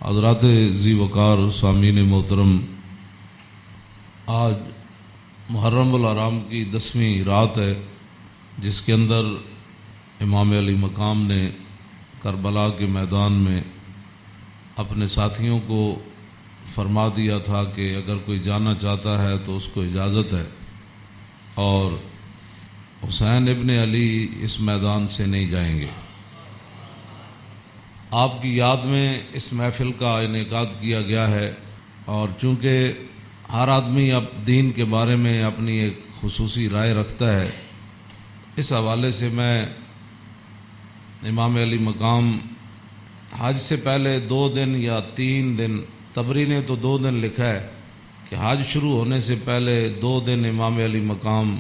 حضرات ذی وقار سامعین محترم، آج محرم الحرام کی 10ویں رات ہے، جس کے اندر امام علی مقام نے کربلا کے میدان میں اپنے ساتھیوں کو فرما دیا تھا کہ اگر کوئی جانا چاہتا ہے تو اس کو اجازت ہے، اور حسین ابن علی اس میدان سے نہیں جائیں گے۔ آپ کی یاد میں اس محفل کا انعقاد کیا گیا ہے، اور چونکہ ہر آدمی اب دین کے بارے میں اپنی ایک خصوصی رائے رکھتا ہے، اس حوالے سے میں امام علی مقام حج سے پہلے 2 دن یا 3 دن، طبری نے تو 2 دن لکھا ہے کہ حج شروع ہونے سے پہلے 2 دن امام علی مقام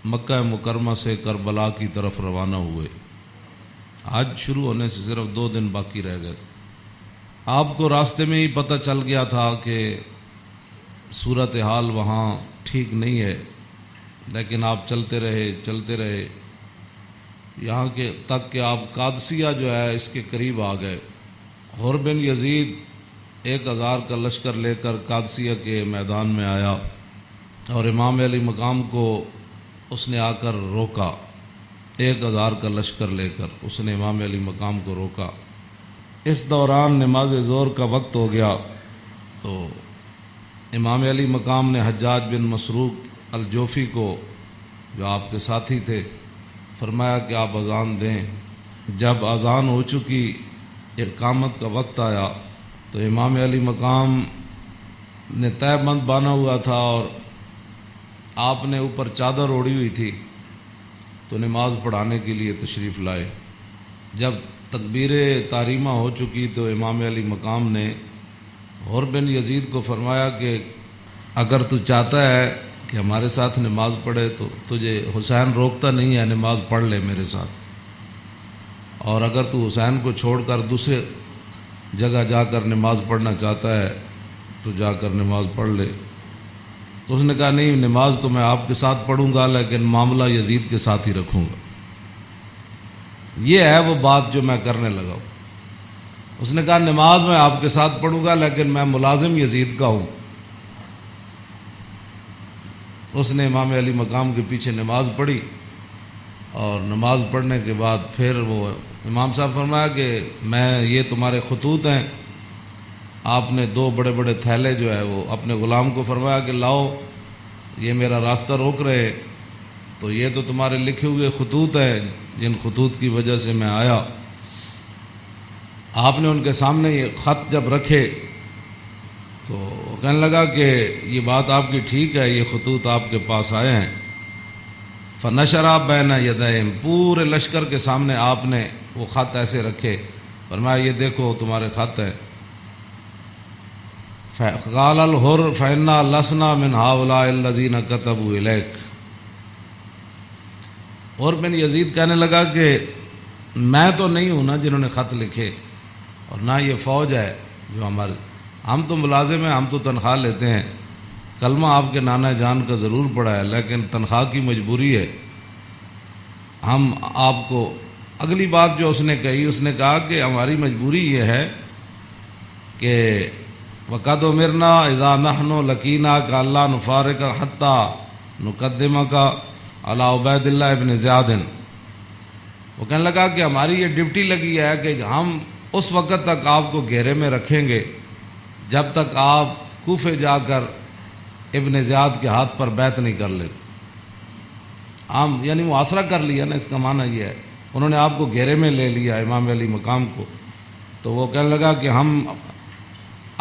مکہ مکرمہ سے کربلا کی طرف روانہ ہوئے۔ حج شروع ہونے سے صرف 2 دن باقی رہ گئے تھے۔ آپ کو راستے میں ہی پتہ چل گیا تھا کہ صورتحال وہاں ٹھیک نہیں ہے، لیکن آپ چلتے رہے یہاں کے تک کہ آپ قادسیہ جو ہے اس کے قریب آ گئے۔ حر بن یزید 1000 کا لشکر لے کر قادسیہ کے میدان میں آیا، اور امام علی مقام کو اس نے آ کر روکا۔ 1000 کا لشکر لے کر اس نے امام علی مقام کو روکا۔ اس دوران نماز ظہر کا وقت ہو گیا، تو امام علی مقام نے حجاج بن مسروق الجوفی کو، جو آپ کے ساتھی تھے، فرمایا کہ آپ اذان دیں۔ جب اذان ہو چکی، اقامت کا وقت آیا، تو امام علی مقام نے تہہ بند باندھا ہوا تھا اور آپ نے اوپر چادر اوڑھی ہوئی تھی، تو نماز پڑھانے کے لیے تشریف لائے۔ جب تکبیر تحریمہ ہو چکی تو امام علی مقام نے حر بن یزید کو فرمایا کہ اگر تو چاہتا ہے کہ ہمارے ساتھ نماز پڑھے تو تجھے حسین روکتا نہیں ہے، نماز پڑھ لے میرے ساتھ، اور اگر تو حسین کو چھوڑ کر دوسرے جگہ جا کر نماز پڑھنا چاہتا ہے تو جا کر نماز پڑھ لے۔ تو اس نے کہا نہیں، نماز تو میں آپ کے ساتھ پڑھوں گا، لیکن معاملہ یزید کے ساتھ ہی رکھوں گا۔ یہ ہے وہ بات جو میں کرنے لگا ہوں۔ اس نے کہا نماز میں آپ کے ساتھ پڑھوں گا، لیکن میں ملازم یزید کا ہوں۔ اس نے امام علی مقام کے پیچھے نماز پڑھی، اور نماز پڑھنے کے بعد پھر وہ امام صاحب فرمایا کہ میں یہ تمہارے خطوط ہیں۔ آپ نے 2 بڑے بڑے تھیلے جو ہے وہ اپنے غلام کو فرمایا کہ لاؤ، یہ میرا راستہ روک رہے، تو یہ تو تمہارے لکھے ہوئے خطوط ہیں، جن خطوط کی وجہ سے میں آیا۔ آپ نے ان کے سامنے یہ خط جب رکھے تو کہنے لگا کہ یہ بات آپ کی ٹھیک ہے، یہ خطوط آپ کے پاس آئے ہیں۔ فنشرا بین یدیہم، پورے لشکر کے سامنے آپ نے وہ خط ایسے رکھے، فرمایا یہ دیکھو تمہارے خط ہیں۔ قال الحر فإنا لسنا من هؤلاء الذين كتبوا إليك۔ حر بن یزید کہنے لگا کہ میں تو نہیں ہوں نا جنہوں نے خط لکھے، اور نہ یہ فوج ہے جو ہمارے، ہم تو ملازم ہیں، ہم تو تنخواہ لیتے ہیں، کلمہ آپ کے نانا جان کا ضرور پڑا ہے، لیکن تنخواہ کی مجبوری ہے۔ ہم آپ کو، اگلی بات جو اس نے کہی، اس نے کہا کہ ہماری مجبوری یہ ہے کہ وَقَدْ أُمِرْنَا إِذَا نَحْنُ لَقِينَاكَ أَلَّا نُفَارِقَ حَتَّى نُقَدِّمَكَ عَلَى عُبَيْدِ اللَّهِ بْنِ زِيَادٍ۔ وہ کہنے لگا کہ ہماری یہ ڈیوٹی لگی ہے کہ ہم اس وقت تک آپ کو گھیرے میں رکھیں گے جب تک آپ کوفے جا کر ابن زیاد کے ہاتھ پر بیعت نہیں کر لیتے۔ ہم یعنی محاصرہ کر لیا نا، اس کا معنی یہ ہے، انہوں نے آپ کو گھیرے میں لے لیا امام علی مقام کو۔ تو وہ کہنے لگا کہ ہم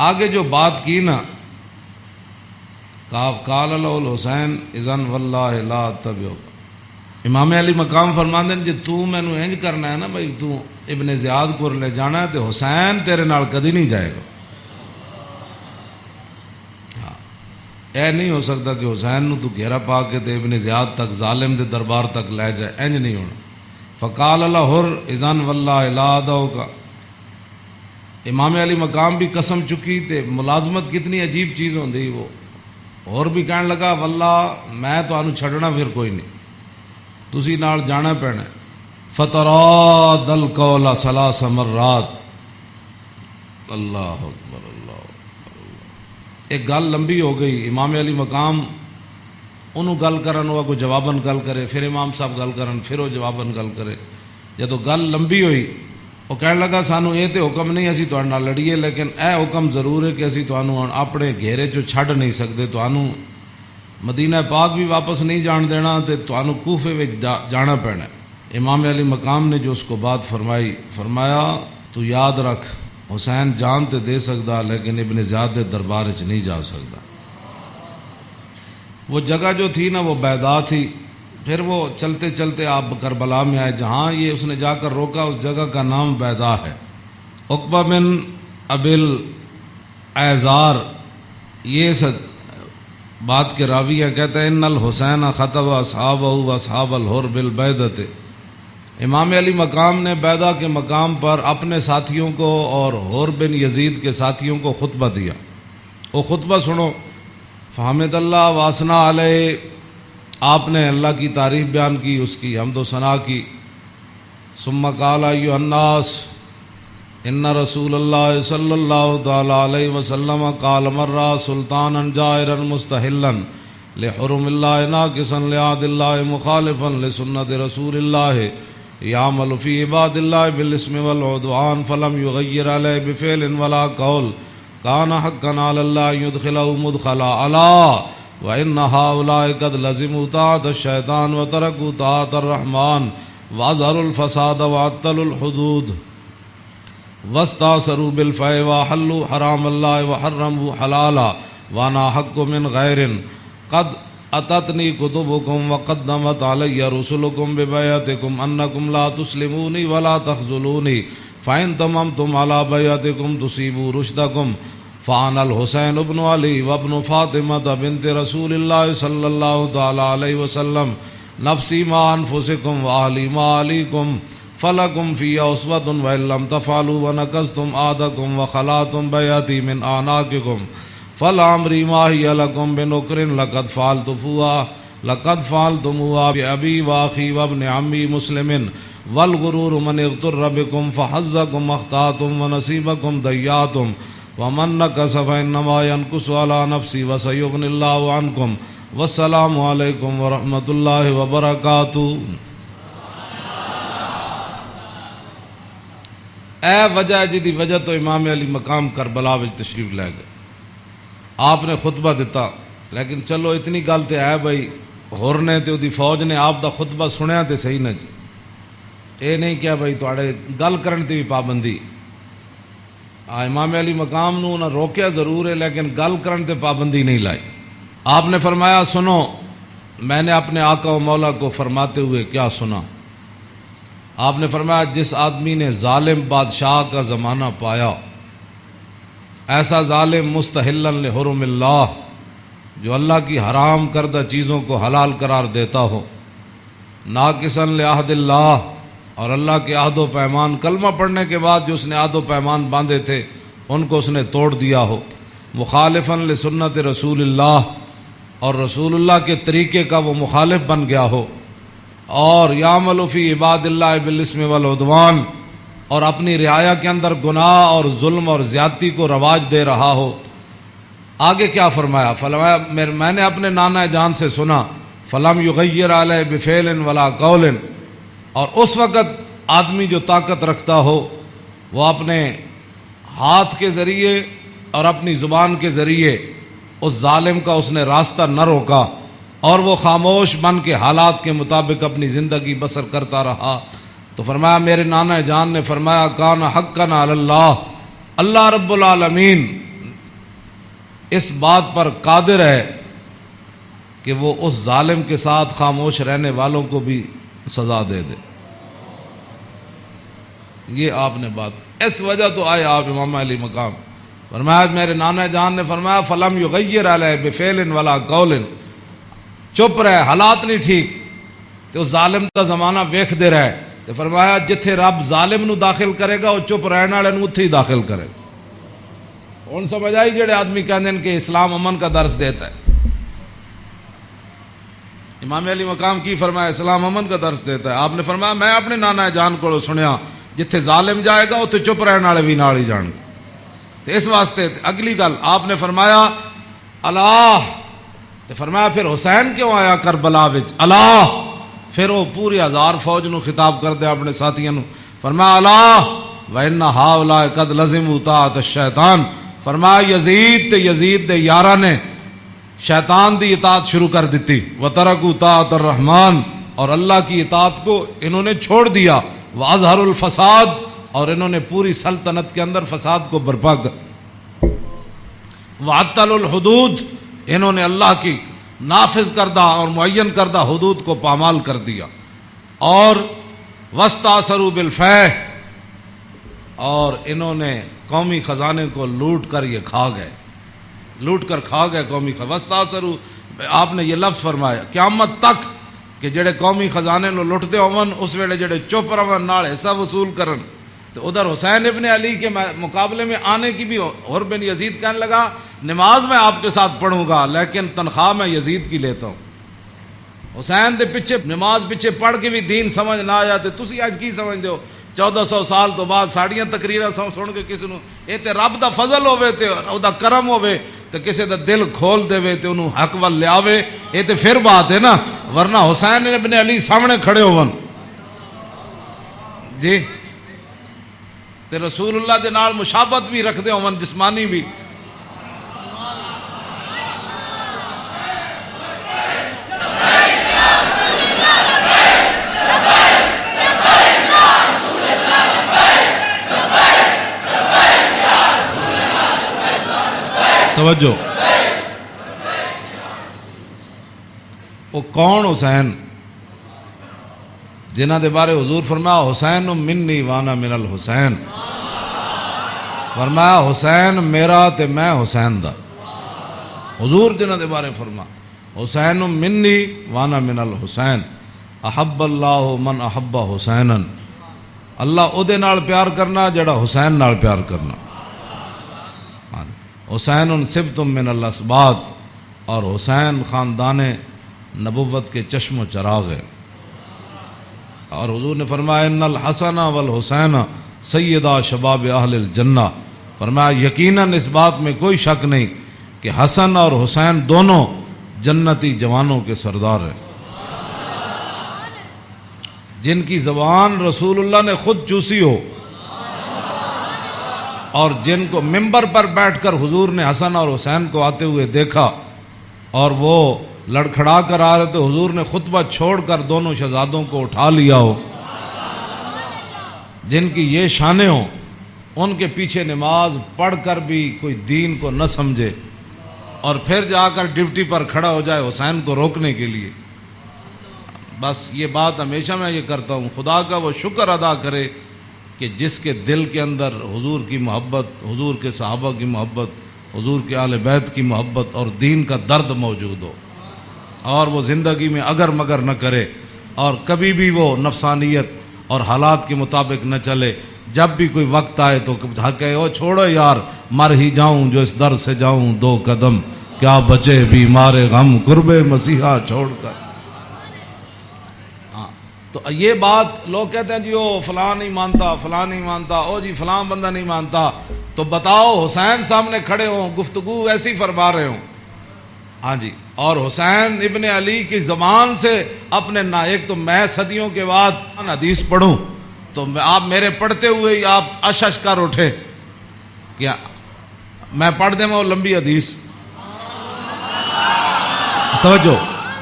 آگے جو بات کی نا، قال له الحسین اذن واللہ لا اتبعک، امام علی مقام فرماندے ہیں جی تو مینوں انج کرنا ہے نا بھائی، تو ابن زیاد کو لے جانا ہے تو حسین تیرے نال کدی نہیں جائے گا۔ اے نہیں ہو سکتا کہ حسین نو تو گھیرا پا کے تے ابن زیاد تک، ظالم دے دربار تک لے جائے، انج نہیں ہونا۔ فقال له حر اذن واللہ لا ادعوک، امام علی مقام بھی قسم چکی تے ملازمت کتنی عجیب چیز ہوندی، وہ اور بھی کہنے لگا واللہ میں تو آنو چھڑنا پھر کوئی نہیں، تسی نال جانا پینا۔ فتراد القول 3 مرات، اللہ اکبر اللہ۔ ایک گل لمبی ہو گئی، امام علی مقام انہوں گل کرن ہوا کوئی جواباً گل کرے، پھر امام صاحب گل کرن پھر وہ جواباً گل کرے۔ جدو گل لمبی ہوئی وہ کہنے لگا سانو یہ تو حکم نہیں اسی تہاڈے نال لڑیے، لیکن اے حکم ضرور ہے کہ اسی تانوں اپنے گھیرے چوں چھڈ نہیں سکتے، تانوں مدینہ پاک بھی واپس نہیں جان دینا تے تانوں کوفے وچ جانا پینا۔ امام علی مقام نے جو اس کو بات فرمائی، فرمایا تو یاد رکھ حسین جان تے دے سکتا لیکن ابن زیاد دے دربار وچ نہیں جا سکتا۔ وہ جگہ جو تھی نا وہ بیضا تھی۔ پھر وہ چلتے چلتے آپ کربلا میں آئے، جہاں یہ اس نے جا کر روکا اس جگہ کا نام بیضا ہے۔ عقبہ بن ابل ایزار یہ بات کے راوی ہے، کہتے ہیں ان الحسین خطب اصحابہ و اصحاب الحر بالبیضۃ، امام علی مقام نے بیضا کے مقام پر اپنے ساتھیوں کو اور حر بن یزید کے ساتھیوں کو خطبہ دیا۔ وہ خطبہ سنو۔ فحمد اللہ واسنا علیہ، آپ نے اللہ کی تعریف بیان کی، اس کی حمد و ثنا کی۔ ثم قال ایھا الناس ان رسول اللہ صلی اللہ تعالی علیہ وسلم قال مرہ سلطانا جائرا مستحلا لحرم اللہ ناقصا لعہد اللہ مخالفا لسنت رسول اللہ یعمل فی عباد اللہ بالاسم والعدوان فلم یغیر علیہ بفعل ولا قول کان حقا علی اللہ یدخلہ مدخلا علا وان ہؤلاء قد لزموا طاعۃ الشیطان وترکوا طاعۃ الرحمن واظہروا الفساد وعطلوا الحدود واستاثروا بالفیء وحلوا حرام اللہ وحرموا حلالا وانا حق من غیر قد اتتنی کتبکم وقدمت علی رسلکم ببیعتکم انکم لا تسلمونی ولا تخذلونی فإن تممتم على بیعتکم تصیبوا رشدکم فانا الحسین ابن علی وابن فاطمہ بنت رسول اللہ صلی اللہ تعالی علیہ وسلم نفسی ما انفسکم واہلی ما علیکم فلکم فی اسوۃ وان لم تفعلوا ونقضتم عہدکم وخلعتم بیعتی من اعناقکم فلعمری ما ہی لکم بنکر لقد فعلتموها بأبی واخی وابن عمی مسلم والغرور من اغتر بکم فحظکم اخطأتم ونصیبکم ضیعتم ومن نکس فإنما ينکس علی نفسی وسیغنی اللہ عنکم والسلام علیکم ورحمۃ اللہ وبرکاتہ۔ اے وجہ جدی وجہ تو امام علی مقام کربلا وچ تشریف لے گئے، آپ نے خطبہ دیتا، لیکن چلو اتنی گل تے ہے بھائی ہور نے تے دی فوج نے آپ دا خطبہ سنیا تے صحیح نہ جی، اے نہیں کیا بھائی تواڈے گل کرن تے بھی پابندی۔ امام علی مقام نو نہ روکیا ضرور ہے لیکن گل کرن تے پابندی نہیں لائی۔ آپ نے فرمایا سنو، میں نے اپنے آقا و مولا کو فرماتے ہوئے کیا سنا؟ آپ نے فرمایا جس آدمی نے ظالم بادشاہ کا زمانہ پایا، ایسا ظالم مستحلا لحرم اللہ جو اللہ کی حرام کردہ چیزوں کو حلال قرار دیتا ہو، ناقصا لعہد اللہ اور اللہ کے عہد و پیمان، کلمہ پڑھنے کے بعد جو اس نے عہد و پیمان باندھے تھے ان کو اس نے توڑ دیا ہو، مخالفا لسنت رسول اللہ اور رسول اللہ کے طریقے کا وہ مخالف بن گیا ہو، اور یعمل فی عباد اللہ بالاسم والعدوان اور اپنی رعایا کے اندر گناہ اور ظلم اور زیادتی کو رواج دے رہا ہو۔ آگے کیا فرمایا؟ فرمایا میں نے اپنے نانا جان سے سنا فلم یغیر علیہ بفعل ولا قول، اور اس وقت آدمی جو طاقت رکھتا ہو وہ اپنے ہاتھ کے ذریعے اور اپنی زبان کے ذریعے اس ظالم کا اس نے راستہ نہ روکا اور وہ خاموش بن کے حالات کے مطابق اپنی زندگی بسر کرتا رہا، تو فرمایا میرے نانا جان نے فرمایا کان حقا علی اللہ، اللہ رب العالمین اس بات پر قادر ہے کہ وہ اس ظالم کے ساتھ خاموش رہنے والوں کو بھی سزا دے دے۔ یہ آپ نے بات، اس وجہ تو آئے آپ امام علی مقام۔ فرمایا میرے نانا جان نے فرمایا فلم یغیر علیہ بفعل ولا قول، چپ رہے، حالات نہیں ٹھیک تو ظالم کا زمانہ ویکھ دے رہے، تو فرمایا جتھے رب ظالم نو داخل کرے گا وہ چپ رہنے والے نو اتھے ہی داخل کرے گا۔ ہن سمجھ آئی جڑے آدمی کہندے ہیں کہ اسلام امن کا درس دیتا ہے، امام علی مقام کی فرمایا اسلام امن کا درس دیتا ہے؟ آپ نے فرمایا میں اپنے نانا جان کو سنیا جتھے ظالم جائے گا اتھے چپ رہنے والے بھی نال ہی جان گے۔ تو اس واسطے اگلی گل آپ نے فرمایا اللہ، تو فرمایا پھر حسین کیوں آیا کربلا وچ اللہ؟ پھر وہ پوری 1000 فوج نو خطاب کر دیا اپنے ساتھیوں نو، فرمایا اللہ وَإِنَّ هَؤُلَاءِ قَدْ لَزِمُوا طَاعَةَ الشَّيْطَانِ، فرمایا یزید تے یزید دے یاراں نے شیطان دی اطاعت شروع کر دیتی، وَتَرَكُوا طَاعَةَ الرَّحْمَانِ، اور اللہ کی اطاعت کو انہوں نے چھوڑ دیا، وَأَظْهَرُوا الْفَسَادَ، اور انہوں نے پوری سلطنت کے اندر فساد کو برپا کر، وَعَطَّلُوا الْحُدُودَ، انہوں نے اللہ کی نافذ کردہ اور معین کردہ حدود کو پامال کر دیا، اور وَاسْتَأْثَرُوا بِالْفَيْحِ، اور انہوں نے قومی خزانے کو لوٹ کر یہ کھا گئے، لوٹ کر کھا گئے قومی خزانے۔ وَاسْتَأْثَرُوا، آپ نے یہ لفظ فرمایا قیامت تک کہ جڑے قومی خزانے نو لٹتے ہون اس ویلے جڑے چپ رہن نال حصہ وصول کرن، تو ادھر حسین ابن علی کے مقابلے میں آنے کی بھی حر بن یزید کہنے لگا نماز میں آپ کے ساتھ پڑھوں گا لیکن تنخواہ میں یزید کی لیتا ہوں۔ حسین دے پیچھے نماز پیچھے پڑھ کے بھی دین سمجھ نہ آیا تے تسی اج کی سمجھ دیو 1400 سال تو بعد ساڑیاں تقریراں سن کے کسی نو اے تے رب دا فضل ہوے تے او دا کرم ہوے تے کسی دا دل کھول دے تے انہوں حق ول لیاوے، اے تے پھر بات ہے نا، ورنہ حسین ابن علی سامنے کھڑے ہون جی تے رسول اللہ دے نال مشابہت بھی رکھ دے ہون جسمانی بھی۔ توجہ، وہ کون حسین جنہ دے بارے حضور فرمایا حسین منی وانا من الحسین، فرمایا حسین میرا تے میں حسین دا، حضور جنہ دے بارے فرما حسین منی وانا من الحسین، احب اللہ من احب حسینا، اللہ او دے نال پیار کرنا جڑا حسین نال پیار کرنا۔ حسین سبت من الاسباط، اور حسین خاندان نبوت کے چشم و چراغ ہے، اور حضور نے فرمایا ان الحسن والحسین سیدا شباب اہل الجنہ، فرمایا یقیناً اس بات میں کوئی شک نہیں کہ حسن اور حسین دونوں جنتی جوانوں کے سردار ہیں، جن کی زبان رسول اللہ نے خود چوسی ہو، اور جن کو ممبر پر بیٹھ کر حضور نے حسن اور حسین کو آتے ہوئے دیکھا اور وہ لڑکھڑا کر آ رہے تو حضور نے خطبہ چھوڑ کر دونوں شہزادوں کو اٹھا لیا ہو، جن کی یہ شانیں ہوں، ان کے پیچھے نماز پڑھ کر بھی کوئی دین کو نہ سمجھے اور پھر جا کر ڈیوٹی پر کھڑا ہو جائے حسین کو روکنے کے لیے۔ بس یہ بات ہمیشہ میں یہ کرتا ہوں، خدا کا وہ شکر ادا کرے کہ جس کے دل کے اندر حضور کی محبت، حضور کے صحابہ کی محبت، حضور کے اہل بیت کی محبت اور دین کا درد موجود ہو، اور وہ زندگی میں اگر مگر نہ کرے اور کبھی بھی وہ نفسانیت اور حالات کے مطابق نہ چلے، جب بھی کوئی وقت آئے تو کہے او چھوڑو یار مر ہی جاؤں جو اس در سے جاؤں 2 قدم، کیا بچے بیمار غم قرب مسیحا چھوڑ کر۔ تو یہ بات لوگ کہتے ہیں جی او فلاں نہیں مانتا، فلاں نہیں مانتا، او جی فلاں بندہ نہیں مانتا، تو بتاؤ حسین سامنے کھڑے ہوں گفتگو ایسی فرما رہے ہوں، ہاں جی، اور حسین ابن علی کی زبان سے اپنے ایک تو میں صدیوں کے بعد حدیث پڑھوں تو آپ میرے پڑھتے ہوئے ہی آپ اشش کر اٹھے، کیا میں پڑھ دیں وہ لمبی حدیث، توجہ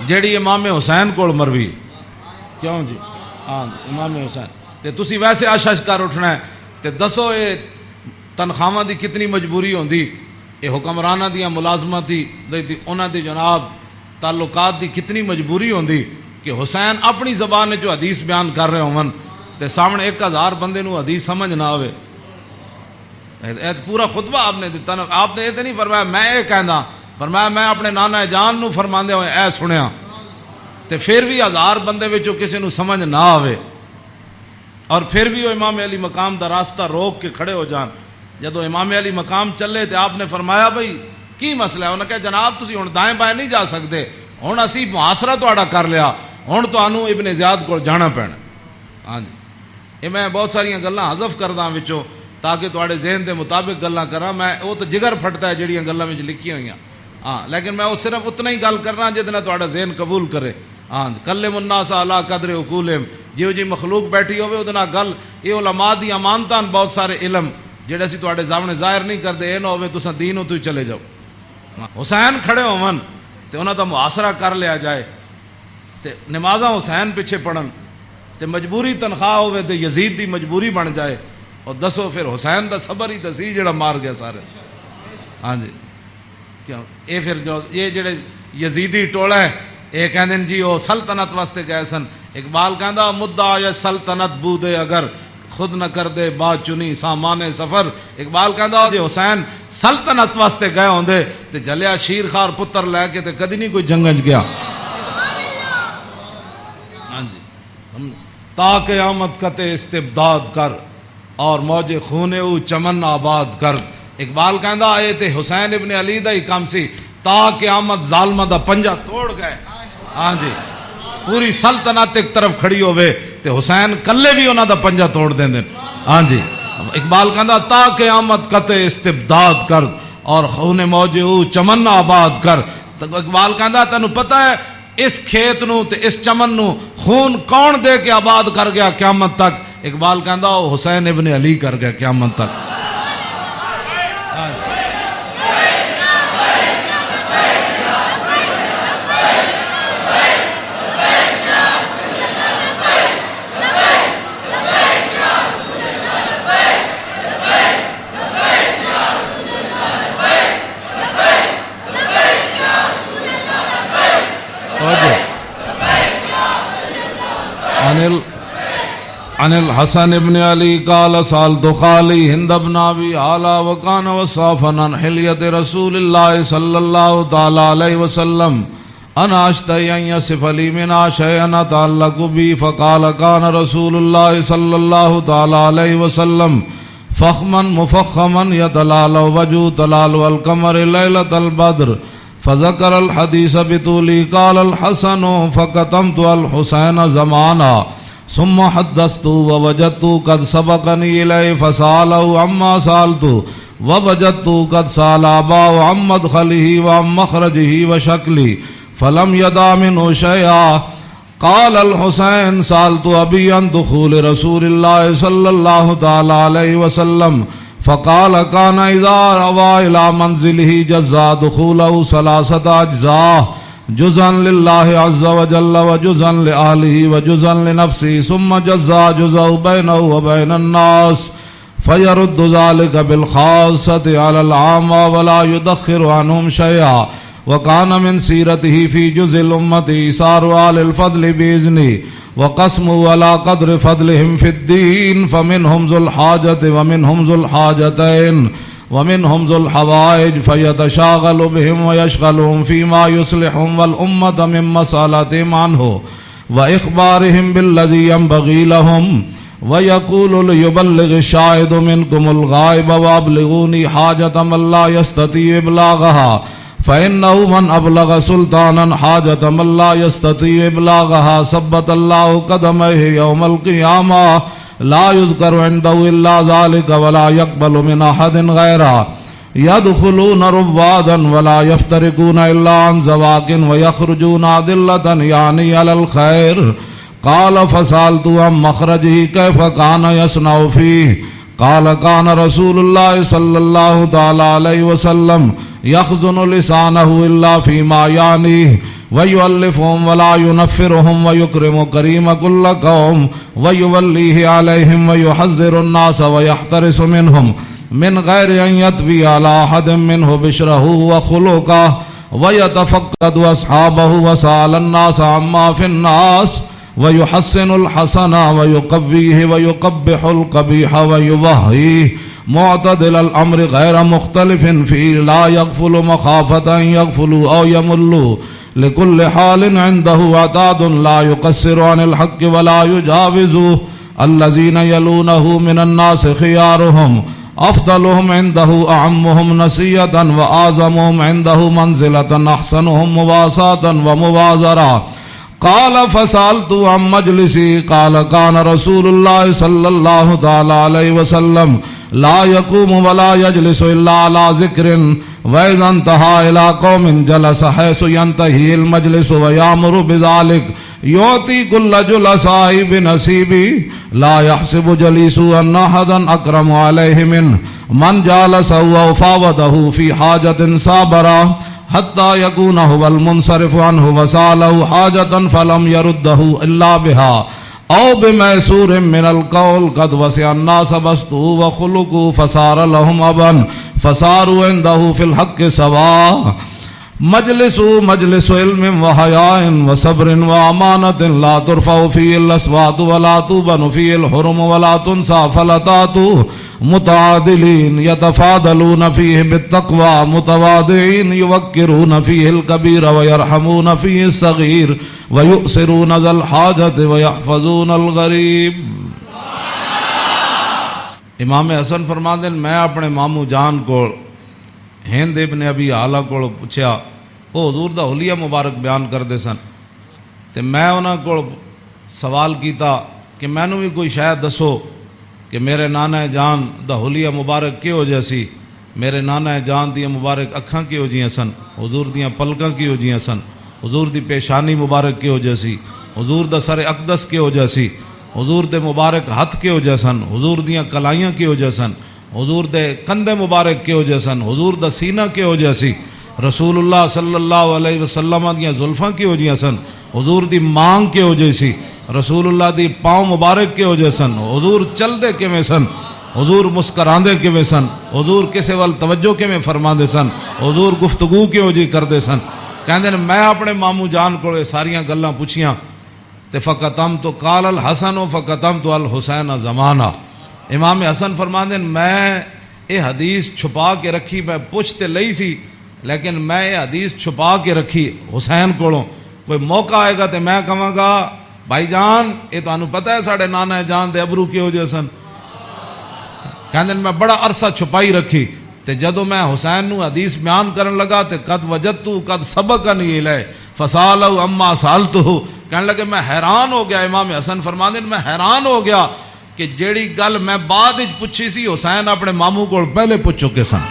جیڑی امام حسین کو مروی، کیوں جی ہاں امام حسین تے تسی ویسے اشش کر اٹھنا ہے تے دسو یہ تنخواہ دی کتنی مجبوری ہوندی، یہ حکمرانہ دیاں ملازمت دی انہاں دی جناب تعلقات دی کتنی مجبوری ہوندی کہ حسین اپنی زبان جو حدیث بیان کر رہے ہون تے سامنے 1000 بندے نو حدیث سمجھ نہ آوے۔ پورا خطبہ آپ نے دیتا نا، آپ نے یہ تو نہیں فرمایا میں یہ کہنا، فرمایا میں اپنے نانا جان نو فرماندے ہوئے اے سنیا، تے پھر بھی 1000 بندے وچوں کسی نو سمجھ نہ آوے اور پھر بھی وہ امام علی مقام دا راستہ روک کے کھڑے ہو جان۔ جدو امام علی مقام چلے تے آپ نے فرمایا بھائی کی مسئلہ ہے؟ انہوں نے کہا جناب تسی ہن دائیں بائیں نہیں جا سکتے، ہن اسی محاصرہ تہاڈا کر لیا، ہن تانوں ابن زیاد کول جانا پینا۔ ہاں جی، یہ میں بہت ساری گلاں حذف کردا وچوں تاکہ تواڈے ذہن دے مطابق گلاں کراں. میں وہ تو جگر پھٹتا ہے جڑیاں گلاں وچ لکھی ہوئیاں, ہاں, لیکن میں وہ صرف اتنا ہی گل کرنا جہدے نال تواڈا ذہن قبول کرے. ہاں, کلم الناس علی قدر عقولہم, جیو جی مخلوق بیٹھی ہوئے وہ گل. یہ علماء دی امانتاں بہت سارے علم جڑے اسی تواڈے سامنے ظاہر نہیں کرتے. یہ نہ ہوئے تساں دین تو ہی چلے جاؤ. حسین کھڑے ہون تے انہاں دا محاصرہ کر لیا جائے تے نمازاں حسین پیچھے پڑھن تے مجبوری تنخواہ ہوئے تے یزید دی مجبوری بن جائے. اور دسو پھر حسین دا صبر ہی سی جڑا مار گیا سارے. ہاں جی, کیوں یہ پھر جو یہ جڑے یزیدی ٹولا ہے یہ کہندے جی وہ سلطنت واسطے گئے سن. اقبال کہندا مدعا یا سلطنت بودے اگر خود نہ کر دے بات چنی سامان سفر. اقبال کہندا جی حسین سلطنت واسطے گئے ہوندے تے جلیا شیر خار پتر لے کے تے کدی نہیں کوئی جنگج گیا. ہاں جی, تا قیامت قطع استبداد کر اور موج خون او چمن آباد کر. اقبال کہندا اے تے حسین ابن علی دا ہی کام سی, تا قیامت ظالمہ دا پنجہ توڑ گئے. ہاں جی, پوری سلطنت ایک طرف کھڑی ہوئے تے حسین کلے بھی انہاں دا پنجہ توڑ دیں دیں. ہاں جی, اقبال کہندا تا قیامت قطع استبداد کر اور خون موج او چمن آباد کر. اقبال کہندا تینوں پتہ ہے اس کھیت نو تے اس چمن نو خون کون دے کے آباد کر گیا قیامت تک؟ اقبال کہندا وہ حسین ابن علی کر گیا قیامت تک. عن الحسن ابن علی قال سالت خالی ہند بن ابی اعلی وکان وصافا عن حلیت رسول اللہ صلی اللہ تعالی علیہ وسلم انا اشتہی ان یصف لی منها شیئا تعلق بی فقال کان رسول اللہ صلی اللہ تعالی علیہ وسلم فخما مفخما یتلال وجو تلال والقمر لیلۃ البدر فذکر الحدیث بطولی قال الحسن فقتمت الحسین زمانا ثم حدثت ووجدت قد سبقني إليه فسأله عما سألت ووجدت قد سأل أباه عن مدخله وعن مخرجه وشكله فلم يدع منه شيئا. قال الحسين سألت أبي عن دخول رسول الله صلى الله تعالى عليه وسلم فقال كان إذا روى إلى منزله جزا دخوله 3 أجزاء جزءا لله عز وجل وجزءا لأهله وجزءا لنفسه ثم جزا جزء بينه وبين الناس فيرد ذلك بالخاصة على العامة ولا يدخر عنهم شيئا. وكان من سيرته في جزء الأمة إيثار آل الفضل بإذنه وقسمه على قدر فضلهم في الدين فمنهم ذو الحاجة ومنهم ذو الحاجتين ومنهم ذو الحوائج فيتشاغل بهم ويشغلهم فيما يصلحهم والأمة من مسألتهم عنه وإخبارهم بالذي ينبغي لهم ويقول ليبلغ الشاهد منكم الغائب وأبلغوني حاجة من لا يستطيع إبلاغها فإنه من أبلغ سلطانا حاجة من لا يستطيع إبلاغها ثبت الله قدميه يوم القيامة لا يذكر عنده إلا ذلك ولا يقبل من أحد غيره يدخلون روادا ولا يفترقون إلا عن زواق ويخرجون أدلة يعني على الخير. قال فسألت عن مخرجه كيف كان يصنع فيه قال كان رسول الله صلى الله تعالى عليه وسلم يخزن لسانه إلا فيما يعنيه ويؤلفهم ولا ينفرهم ويكرم كريم كل قوم ويوليه عليهم ويحذر الناس ويحترس منهم من غير أن يطوي على أحد منه بشره وخلقه ويتفقد أصحابه وسأل الناس عما في الناس ويحسن الحسن ويقويه ويقبح القبيح ويوهيه معتدل الأمر غير مختلف فيه لا يغفل مخافة أن يغفلوا أو يملوا لكل حال عنده عتاد لا يقصر عن الحق ولا يجاوزه الذين يلونه من الناس خيارهم أفضلهم عنده أعمهم نسية وأعظمهم عنده منزلة أحسنهم مواساة ومبازرة. قال فسألت عن مجلسي قال كان رسول الله صلى الله تعالى عليه وسلم لا يقوم ولا يجلس إلا على ذكر وإذا انتهى إلى قوم جلس حيث ينتهي المجلس ويأمر بذلك يعطي كل جلساء بنصيبه لا يحسب جليسه أن أحدا أكرم عليه منه من جالسه وفاوضه في حاجة صابرا حتى يكون هو المنصرف عنه وسأله حاجة فلم يرده إلا بها أو بميسور من القول قد وسع الناس بسطه وخلقه فصار لهم أبا فصاروا عنده في الحق سواء مجلس علم وحياء وصبر وأمانة لا ترفع فيه الأصوات ولا توبن فيه الحرم ولا تنسى فلتات متعادلين يتفاضلون فيه بالتقوى متواضعين يوقرون فيه الكبير ويرحمون فيه الصغير ويؤثرون ذا الحاجة ويحفظون الغریب. امام حسن فرماندے میں اپنے ماموں جان کو ہند ابن ابی آلہ کو پوچھا وہ حضور دا حلیہ مبارک بیان کردے سن تے میں انہاں کو سوال کیتا کہ مینوں بھی کوئی شاید دسو کہ میرے نانا جان دا حلیہ مبارک کیہو جہا سی, میرے نانا جان دی مبارک اکھاں کیہو جیاں سن, حضور دیاں پلکاں کیہو جیاں سن, حضور دی پیشانی مبارک کیہو جہا سی, حضور دا سر اقدس کیہو جہا سی, حضور دے مبارک ہتھ کیہو جہا سن, حضور دیاں کلائیاں کیہو جہا سن, حضور دے کندھے مبارک کیہو جہے سن, حضور دا سینہ کیہو جہا سی, رسول اللہ صلی اللہ علیہ وسلم دیاں زلفاں کیہو جہاں سن, حضور دی مانگ کیہو جہی سی, رسول اللہ دی پاؤں مبارک کیہو جہے سن, حضور چل دے کیویں سن, حضور مسکراندے کیویں سن, حضور کسے وال توجہ کیویں فرماندے سن, حضور گفتگو کیہو جی کردے سن. کہندے نے میں اپنے ماموں جان کو ساریاں گلاں پوچھیاں تے فقطم تو قال الحسن فقطم تو الحسین زمانہ. امام حسن فرماندے میں یہ حدیث چھپا کے رکھی, میں پوچھ تے لئی سی لیکن میں یہ حدیث چھپا کے رکھی حسین کولوں. کوئی موقع آئے گا تے میں کہاں گا بھائی جان یہ تانوں پتہ ہے ساڈے نانا جان دے ابرو کیہو جہے سن. کہندے میں بڑا عرصہ چھپائی رکھی تے جدوں میں حسین نو حدیث بیان کرن لگا تے قد وجدتو قد سبقنی الیہ فسالو اما سالتو. کہنے لگے میں حیران ہو گیا. امام حسن فرماندے میں حیران ہو گیا کہ جیڑی گل میں بعد وچ پوچھی سی حسین اپنے ماموں کو پہلے پوچھ چکے سن.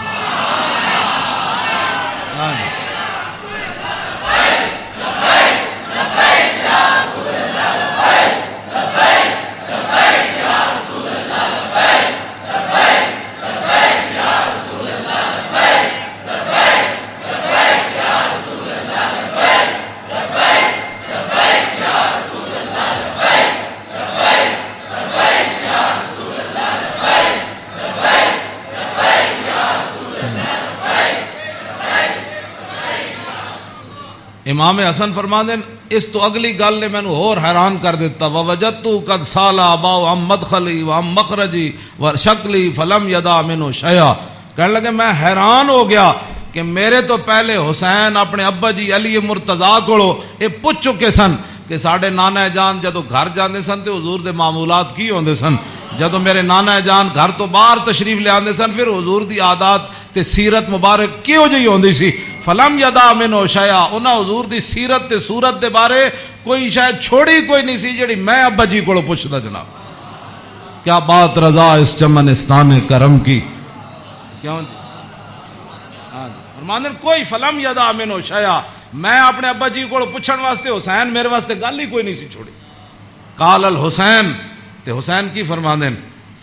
امام حسن فرماندے اس تو اگلی گل نے مینوں اور حیران کر دیتا. ووجدت قد سال ابا عن مدخلی وعن مخرجی وشکلی فلم یدا منه شیئا. کہنے لگے میں حیران ہو گیا کہ میرے تو پہلے حسین اپنے ابا جی علی مرتضیٰ کو یہ پوچھ چکے سن کہ ساڈے نانا جان جدو گھر جاندے سن تے حضور دے معمولات کی ہوندے سن. جدو میرے نانا جان گھر تو باہر تشریف لے آندے سن پھر حضور دی عادات تے سیرت مبارک کیوں جی ہوندی سی. فلم یدا منه شیئا. انہاں حضور دی سیرت تے صورت دے بارے کوئی شاید چھوڑی کوئی نہیں سی جڑی میں ابا جی کو پوچھدا. جناب کیا بات رضا اس چمنستان کرم کی. کیوں فرماندے کوئی فلم یدا منه شیئا. میں اپنے ابا جی کو پوچھن واسطے حسین میرے واسطے گل ہی کوئی نہیں سی چھوڑی. قال الحسین تے حسین کی فرماندے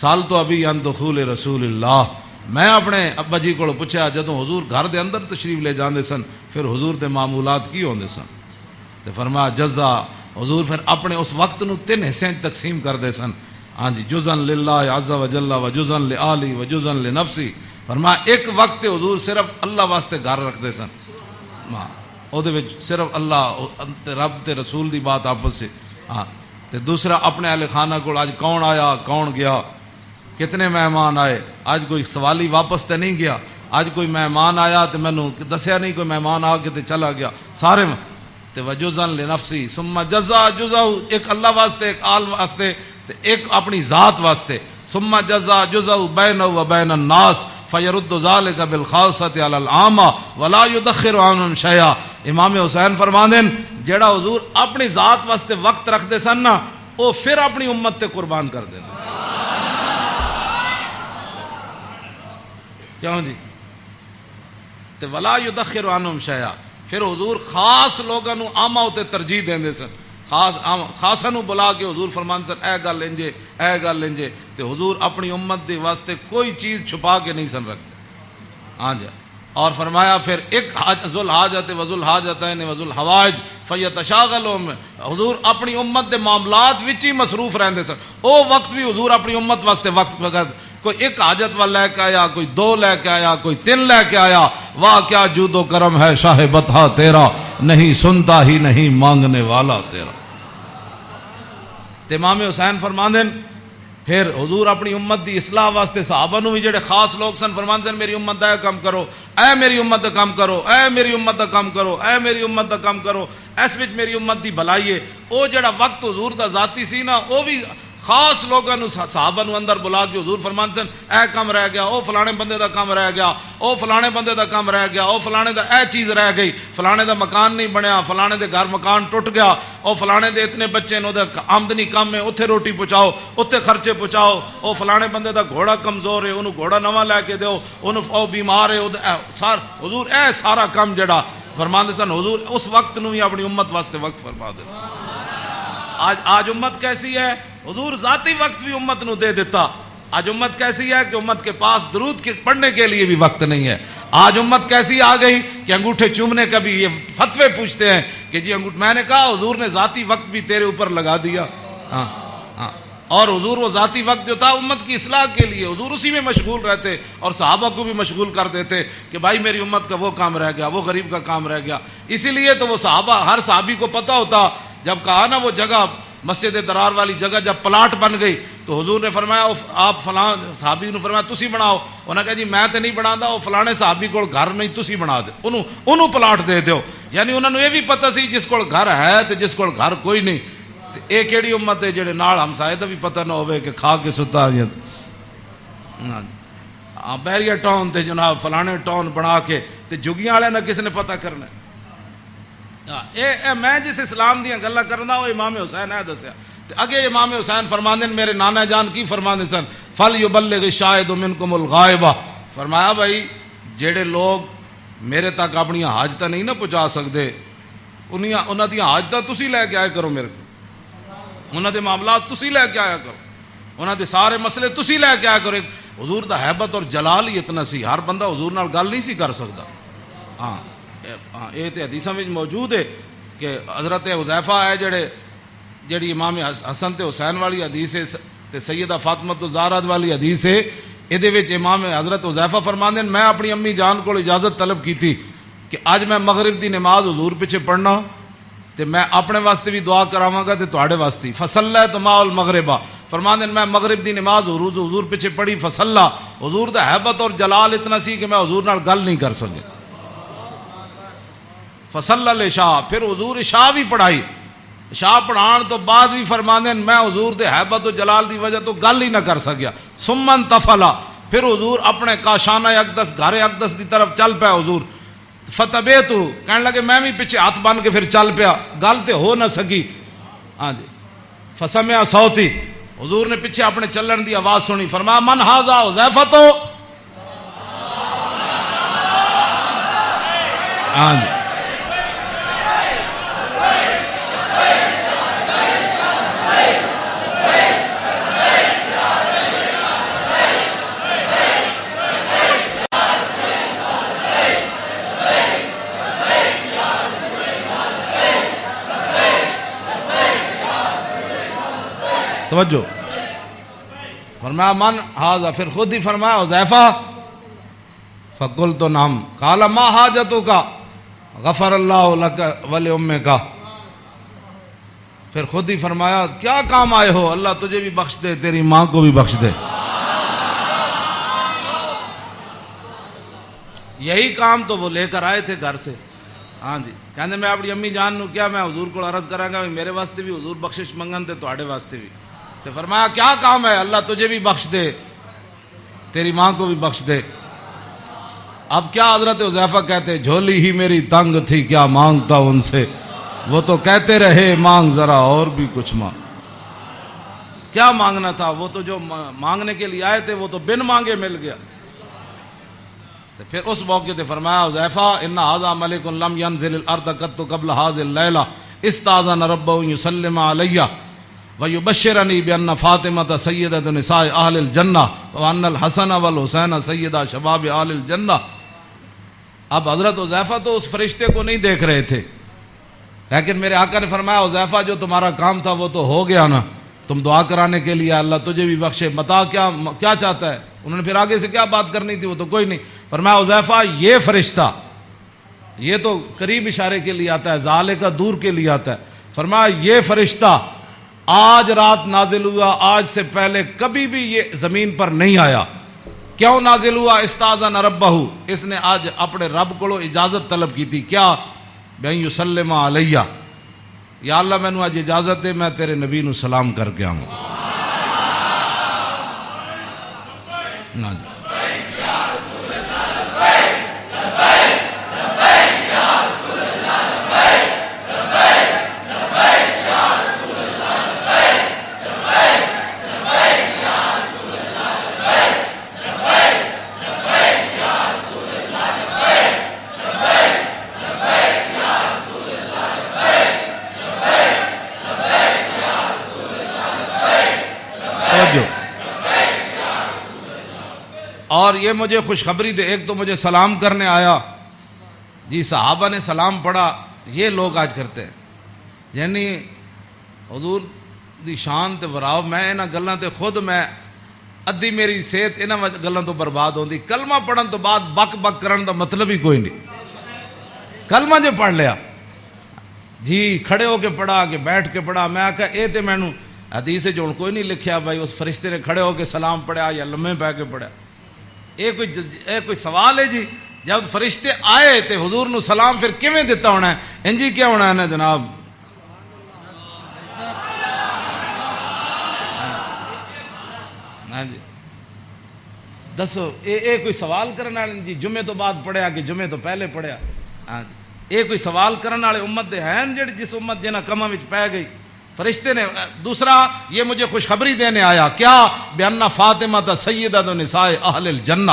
سال تو ابھی ان دخول رسول اللہ. میں اپنے ابا جی کو پوچھا جدوں حضور گھر دے اندر تشریف لے جاندے سن پھر حضور دے معمولات کی ہوندے سن. تے فرمایا جزا. حضور پھر اپنے اس وقت نو 3 حصے تقسیم کر دے سن. ہاں جی جزن للہ عز وجل و جزن لآلی و جزن لنفسی. فرمایا ایک وقت حضور صرف اللہ واسطے گھر رکھ دے سن. او دے وچ صرف اللہ رب تے رسول دی بات آپس سے. ہاں تے دوسرا اپنے اہل خانہ کو آج کون آیا کون گیا کتنے مہمان آئے. آج کوئی سوالی واپس تے نہیں گیا. آج کوئی مہمان آیا تے مینوں دسیا نہیں کوئی مہمان آ کے تے چلا گیا سارے تے وجزن لنفسی ثم جزا جزاؤ. ایک اللہ واسطے ایک آل واسطے تے ایک اپنی ذات واسطے. ثم جزا جزاؤ بینہ و بین الناس فیرد ذالک بالخاصۃ علی العامہ ولا یدخر عنہم شیئا. امام حسین فرماندے جیڑا حضور اپنی ذات واسطے وقت رکھتے سن نا وہ پھر اپنی امت تے قربان کر دیں. کیوں جی؟ تے ولا یدخر عنہم شیئا. پھر حضور خاص لوگوں نو عامہ تے ترجیح دیندے سن. خاصا نو بلا کے حضور فرمان سن اے گل انجے اے گل انجے. تے حضور اپنی امت دے واسطے کوئی چیز چھپا کے نہیں سن رکھتے. ہاں جی. اور فرمایا پھر ایک ذل حاجت وذل حاجتین وذل حوائج فیتشاغلون. حضور اپنی امت دے معاملات وچ ہی مصروف رہندے سن. او وقت بھی حضور اپنی امت واسطے وقت لگا. کوئی ایک حاجت والا لے کے آیا, کوئی دو لے کے آیا, کوئی تین لے کے آیا. واہ کیا جود و کرم ہے شاہ بطحا تیرا, نہیں سنتا ہی نہیں مانگنے والا تیرا. امام حسین فرماندے پھر حضور اپنی امت دی اصلاح واسطے صحابہ نو بھی جڑے خاص لوگ سن فرماندے میری امت دا کام کرو, اے میری امت دا کام کرو, اے میری امت دا کام کرو, اے میری امت دا کام کرو. اس وچ میری امت دی بھلائی ہے. او جڑا وقت حضور دا ذاتی سی نا او بھی خاص لوگوں نو صحابہ نو اندر بلا کے حضور فرمان سن اے کام رہ گیا, او فلانے بندے دا کام رہ گیا, او فلانے بندے دا کام رہ گیا, او فلانے دا اے چیز رہ گئی, فلانے دا مکان نہیں بنیا, فلانے دے گھر مکان ٹوٹ گیا, او فلانے دے اتنے بچے نے دا آمدنی کم ہے اوتھے روٹی پہنچاؤ, اوتھے خرچے پہنچاؤ, او فلانے بندے دا گھوڑا کمزور ہے اونوں گھوڑا نواں لے کے دیو, اونوں او بیمار ہے حضور اے سارا کام جڑا فرماندے سن حضور اس وقت نو ہی اپنی امت واسطے وقت فرما دے. آج امت کیسی ہے؟ حضور ذاتی وقت بھی امت نو دے دیتا. آج امت کیسی ہے کہ امت کے پاس درود پڑھنے کے لیے بھی وقت نہیں ہے. آج امت کیسی آ گئی کہ انگوٹھے چومنے کا بھی یہ فتوے پوچھتے ہیں کہ جی میں نے کہا حضور نے ذاتی وقت بھی تیرے اوپر لگا دیا. ہاں ہاں. اور حضور وہ ذاتی وقت جو تھا امت کی اصلاح کے لیے حضور اسی میں مشغول رہتے اور صحابہ کو بھی مشغول کر دیتے کہ بھائی میری امت کا وہ کام رہ گیا, وہ غریب کا کام رہ گیا. اسی لیے تو وہ صحابہ ہر صحابی کو پتہ ہوتا جب کہا نا وہ جگہ مسجد درار والی جگہ جب پلاٹ بن گئی تو حضور نے فرمایا آپ فلاں صحابی نے فرمایا تسی بناؤ. انہوں نے کہا جی میں تے نہیں بناتا, وہ فلانے صحابی کو گھر نہیں تسی بنا دے, انہوں پلاٹ دے دیو. یعنی انہوں نے یہ بھی پتہ سی جس کو گھر ہے تے جس کو گھر کوئی نہیں. یہ کیڑی امت ہے جڑے نال ہمسائے دا بھی پتہ نہ ہوئے کہ کھا کے ستا بیریا ٹاؤن تے جناب فلانے ٹاؤن بنا کے تے جگیاں والے نہ کس نے پتہ کرنا. میں جس اسلام دیاں گلاں کرنا وہ امام حسین ہے دسیا. اگے امام حسین فرماندے میرے نانا جان کی فرماندے سن فل یبلغ الشاہد منکم الغائبہ. فرمایا بھائی جڑے لوگ میرے تک اپنی حاجتاں نہیں نہ پہنچا سکتے انہاں دی حاجتاں تسی لے کے آیا کرو, میرے انہاں دے معاملات تسی لے کے آیا کرو, انہاں دے سارے مسئلے تسی لے کے آیا کرو. حضور دا حیبت اور جلال ہی اتنا سی, ہر بندہ حضور نال گل نہیں سی کر سکتا. ہاں یہ تو حدیثاں میں موجود ہے کہ حضرت حذیفہ ہے جڑی امام حسن تے حسین والی حدیث ہے تے سیدہ فاطمہ الزہرا والی حدیث ہے. یہ وچ امام حضرت حذیفہ فرماندے میں اپنی امی جان کو اجازت طلب کی تھی کہ اج میں مغرب دی نماز حضور پیچھے پڑھنا تے میں اپنے واسطے بھی دعا کراواں گا تے تواڈے واسطے. فصلیت مع المغربہ فرماندے میں مغرب دی نماز حضور پیچھے پڑھی. فصلا حضور دا حیبت اور جلال اتنا سی کہ میں حضور نال گل نہیں کر سکیا. فصل العشاء پھر حضور عشاء بھی پڑھائی. عشاء پڑھان تو بعد بھی فرماندے میں حضور دے حیبت و جلال دی وجہ تو گل ہی نہ کر سکیا. ثم انتفلا پھر حضور اپنے کاشانہ اقدس گھر اقدس دی طرف چل پیا. حضور فتبیتو کہنے لگے میں بھی پیچھے ہاتھ بن کے پھر چل پیا, گل تے ہو نہ سکی. ہاں جی. فسمع صوتی حضور نے پیچھے اپنے چلن دی آواز سنی. فرمایا من ھذا حذیفہ تو. ہاں جی. توجہ فرمایا من ھذا پھر خود ہی فرمایا حذیفہ. فقلت نعم قال ما حاجتک غفر اللہ لک ولامک. پھر خود ہی فرمایا کیا کام آئے ہو, اللہ تجھے بھی بخش دے تیری ماں کو بھی بخش دے. یہی کام تو وہ لے کر آئے تھے گھر سے. ہاں جی. کہندے میں اپنی امی جان نو کیا میں حضور کو عرض کراں گا میرے واسطے بھی حضور بخشش منگن تے تواڈے واسطے بھی. تو فرمایا کیا کام ہے, اللہ تجھے بھی بخش دے تیری ماں کو بھی بخش دے. اب کیا حضرت حذیفہ کہتے، جھولی ہی میری تنگ تھی کیا مانگتا ان سے، وہ تو کہتے رہے مانگ ذرا اور بھی کچھ مانگ۔ کیا مانگنا تھا؟ وہ تو جو مانگنے کے لیے آئے تھے وہ تو بن مانگے مل گیا۔ تو پھر اس موقع تے فرمایا حذیفہ ان ھذا ملک لم ينزل الارض قط قبل هذه الليله استاذن ربه يسلم علي ويبشرني بان فاطمه سيده نساء اهل الجنه وان الحسن والحسين سيدا شباب اهل الجنه۔ اب حضرت حذیفہ تو اس فرشتے کو نہیں دیکھ رہے تھے، لیکن میرے آقا نے فرمایا حذیفہ جو تمہارا کام تھا وہ تو ہو گیا نا، تم دعا کرانے کے لیے اللہ تجھے بھی بخشے، بتا کیا چاہتا ہے؟ انہوں نے پھر آگے سے کیا بات کرنی تھی، وہ تو کوئی نہیں۔ فرمایا حذیفہ یہ فرشتہ، یہ تو قریب اشارے کے لیے آتا ہے، ذالک کا دور کے لیے آتا ہے، فرمایا یہ فرشتہ آج رات نازل ہوا، آج سے پہلے کبھی بھی یہ زمین پر نہیں آیا۔ کیوں نازل ہوا؟ استاذن ربہ، اس نے آج اپنے رب کو اجازت طلب کی تھی، کیا؟ بین یسلم علیہ، یا اللہ میں نے آج اجازت ہے میں تیرے نبی نو سلام کر کے آؤں۔ اور یہ مجھے خوشخبری دے، ایک تو مجھے سلام کرنے آیا، جی صحابہ نے سلام پڑھا، یہ لوگ آج کرتے ہیں، یعنی حضور دی شان تے وراؤ، میں انہاں گلاں تے خود میں ادھی میری صحت انہاں گلاں تو برباد ہوندی۔ کلمہ پڑھن تو بعد بک بک کرن دا مطلب ہی کوئی نہیں، کلمہ جو پڑھ لیا جی کھڑے ہو کے پڑھا کہ بیٹھ کے پڑھا، میں آکھا اے تے مینوں حدیث جو کوئی نہیں لکھیا بھائی اس فرشتے نے کھڑے ہو کے سلام پڑھا یا لمحے پہ کے پڑھا، اے کوئی سوال ہے جی؟ جب فرشتے آئے تے حضور نو سلام پھر کیویں دیتا ہونا ہے؟ انجی کیا ہونا ہے نا جناب؟ ہاں جی دسو، اے کوئی سوال کرنے والے جی جمعے تو بعد پڑھیا کہ جمعے تو پہلے پڑھیا؟ ہاں جی اے کوئی سوال کرنے والے امت دے ہیں جڑی جس امت جنہاں کماں وچ پے گئی؟ فرشتے نے دوسرا یہ مجھے خوشخبری دینے آیا، کیا؟ بِأَنَّ فاطمہ سیدۃ نساء اہل الجنہ،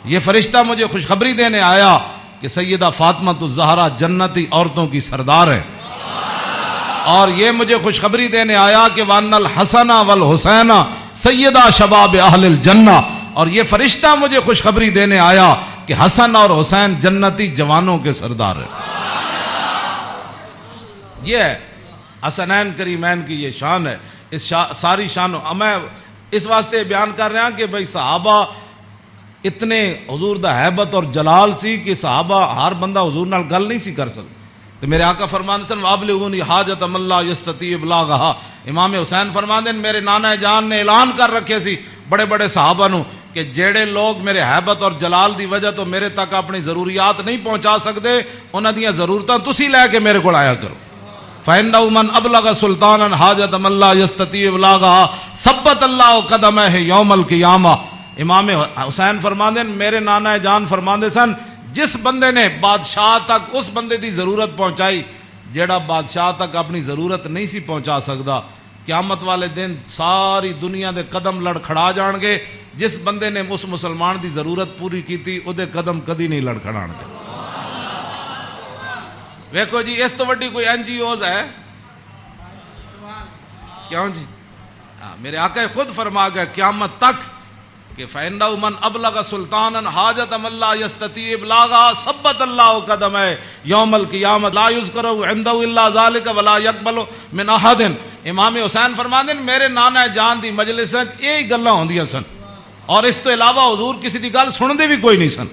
یہ فرشتہ مجھے خوشخبری دینے آیا کہ سیدہ فاطمہ الزہرا جنتی عورتوں کی سردار ہے، اور یہ مجھے خوشخبری دینے آیا کہ وَأَنَّ الْحَسَنَ وَالْحُسَيْنَ سیدہ شباب اہل الجنہ، اور یہ فرشتہ مجھے خوشخبری دینے آیا کہ حسن اور حسین جنتی جوانوں کے سردار ہے۔ یہ ہے حسنین کریمین کی یہ شان ہے، اس ساری شان میں اس واسطے بیان کر رہا ہوں کہ بھئی صحابہ اتنے حضور دا حیبت اور جلال سی کہ صحابہ ہر بندہ حضور نال گل نہیں سی کر سکتا۔ تو میرے آقا فرمان سن وابلغونی حاجت من لا یستطیع ابلاغھا، امام حسین فرمان دین میرے نانا جان نے اعلان کر رکھے سی بڑے بڑے صحابہ نو کہ جیڑے لوگ میرے حیبت اور جلال دی وجہ تو میرے تک اپنی ضروریات نہیں پہنچا سکتے، انہاں دیاں ضرورتاں تسی لے کے میرے کو آیا کرو۔ فَإِنَّهُ مَنْ أَبْلَغَ سُلْطَانًا حَاجَةَ مَنْ لَا يَسْتَطِيعُ إِبْلَاغَهَا ثَبَّتَ اللَّهُ قَدَمَيْهِ يَوْمَ الْقِيَامَةِ۔ امام حسین فرماندے میرے نانا جان فرماندے سن جس بندے نے بادشاہ تک اس بندے دی ضرورت پہنچائی جیڑا بادشاہ تک اپنی ضرورت نہیں سی پہنچا سکدا، قیامت والے دن ساری دنیا دے قدم لڑکھڑا جان گے، جس بندے نے اس مسلمان دی ضرورت پوری کیتی او دے قدم کدی نہیں لڑکھڑان گے۔ ویکھو جی اس تو وڈی کوئی این جی اوز ہے کیوں جی؟ میرے آقا خود فرما گئے قیامت تک کہ فَإِنَّهُ مَنْ أَبْلَغَ سُلْطَانًا حَاجَةَ مَنْ لَا يَسْتَطِيعُ إِبْلَاغَهَا ثَبَّتَ اللَّهُ قَدَمَيْهِ يَوْمَ الْقِيَامَةِ لَا يُذْكَرُ عِنْدَهُ إِلَّا ذَلِكَ وَلَا يَقْبَلُ مِنْ أَحَدٍ۔ امام حسین فرماندے میرے نانا جان دی مجلس وچ یہی گلاں ہوندیاں سن، اور اس تو علاوہ حضور کسی دی گل سندے بھی کوئی نہیں سن۔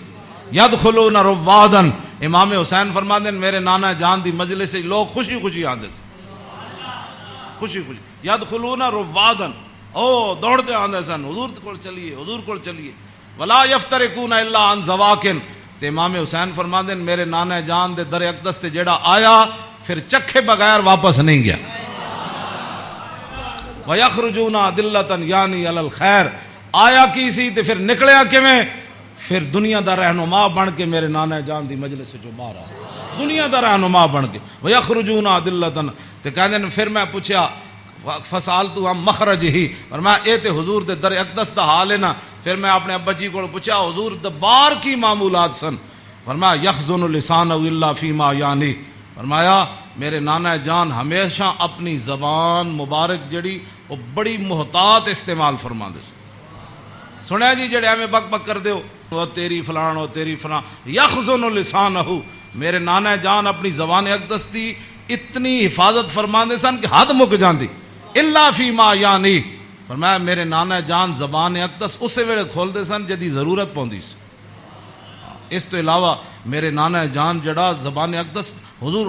یدخلون روادن، امام حسین فرماندے میرے نانا جان دی مجلس سے لوگ خوشی خوشی آندے سن، خوشی خوشی یدخلون روادن، او دوڑتے آندے سن حضور کول چلیے، حضور کول چلیے۔ ولا یفترقون الا عن زواکن، تے امام حسین فرماندے میرے نانا جان دے در اقدس تے جیڑا آیا پھر چکھے بغیر واپس نہیں گیا۔ ویخرجون دلۃ یعنی علی الخیر، آیا کی سی تے پھر نکلیا کیویں؟ پھر دنیا دا رہنما بن کے میرے نانا جان دی مجلس جو باہر آیا، دنیا دا رہنما بن کے وَيَخْرُجُونَ عَدِلَّةً تے کہندے نے پھر میں پوچھا فسالتو ہم مخرج ہی، اور میں اے تے حضور دے در اقدس دا حال ہے نا. پھر میں اپنے ابا جی کو پوچھا حضور دے بار کی معمولات سن، فرمایا یخزن لسانہ الا فیما یعنی، فرمایا میرے نانا جان ہمیشہ اپنی زبان مبارک جڑی وہ بڑی محتاط استعمال فرما دے. سنیا جی جڑے ایویں بک بک کر دیو وہ تیری فلان وہ تیری فلان، یخزن لسانہ، میرے نانا جان اپنی زبان اقدس دی اتنی حفاظت فرما دے سن کہ حد مک جاندی. الا فیما یعنی، فرمایا میرے نانا جان زبان اقدس اسے ویلے کھول دے سن جدی ضرورت پوندی سی. اس تو علاوہ میرے نانا جان جڑا زبان اقدس حضور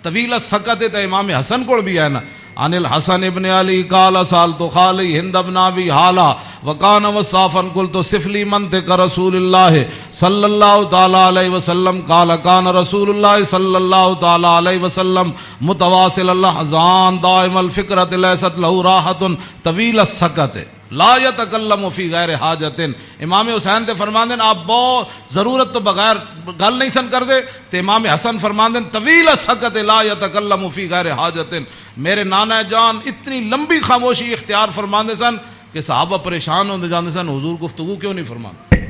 طویل السکت تے امام حسن کو بھی ہے نا. عن الحسن ابن علی قال سالت خالی ہند ابن ابی حالا وکان وصافا قلت صف لی منطق رسول اللہ صلی اللہ تعالی علیہ وسلم قال کان رسول اللہ صلی اللہ تعالی علیہ وسلم متواصل الاحزان دائم الفکرۃ لیست له راحۃ طویل السکت لا یتکلم فی غیر حاجت. امام حسین تے فرماندے آپ بہت ضرورت تو بغیر گل نہیں سن کر دے، تے امام حسن فرماندے طویل السکت لا یتکلم فی غیر حاجت. میرے نانا جان اتنی لمبی خاموشی اختیار فرماندے سن کہ صحابہ پریشان ہوندے جاندے سن حضور گفتگو کیوں نہیں فرماندے.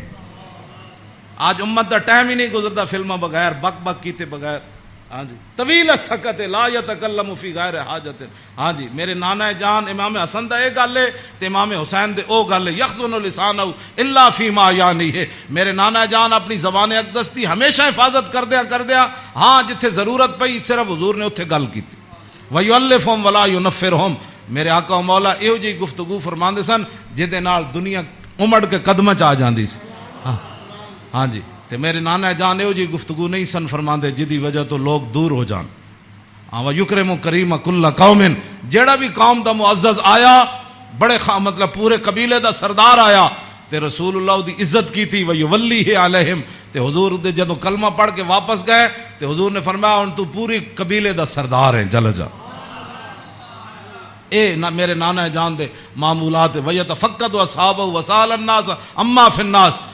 آج امت دا ٹائم ہی نہیں گزرتا فلموں بغیر بک بک کیتے بغیر. ہاں جی طویل السکت لا یتکلم فی غیر حاجت. ہاں جی میرے نانا جان امام حسن دا اے گل ہے تے امام حسین دے او گل ہے یخزن لسانہ الا فیما یعنی ہے. میرے نانا جان اپنی زبان اقدس دی ہمیشہ حفاظت کردیا ہاں جتھے ضرورت پئی صرف حضور نے اتھے گل کیتی. وَيُؤَلِّفُهُمْ وَلَا يُنَفِّرُهُمْ، میرے آقا و مولا ایہو جی گفتگو فرماندے سن جہدے نال دنیا امڑ کے قدم چ آ جاندی سی. ہاں جی تے میرے نانا جان ایہو جی گفتگو نہیں سن فرماندے جدی وجہ تو لوگ دور ہو جان. وَيُكْرِمُ كَرِيمَ كُلَّ قَوْمٍ، جیڑا بھی قوم دا معزز آیا بڑے مطلب پورے قبیلے دا سردار آیا تے رسول اللہ دی عزت کی تھی. وَيُوَلِّيهِ عَلَيْهِمْ، تے حضور دے جدو کلمہ پڑھ کے واپس گئے تے حضور نے فرمایا ہن تو پوری قبیلے دا سردار ہے چل جا. اے میرے نانا جان دے معمولات. وَيَتَفَقَّدُ أَصْحَابَهُ وَسَأَلَ النَّاسَ عَمَّا فِي النَّاسِ.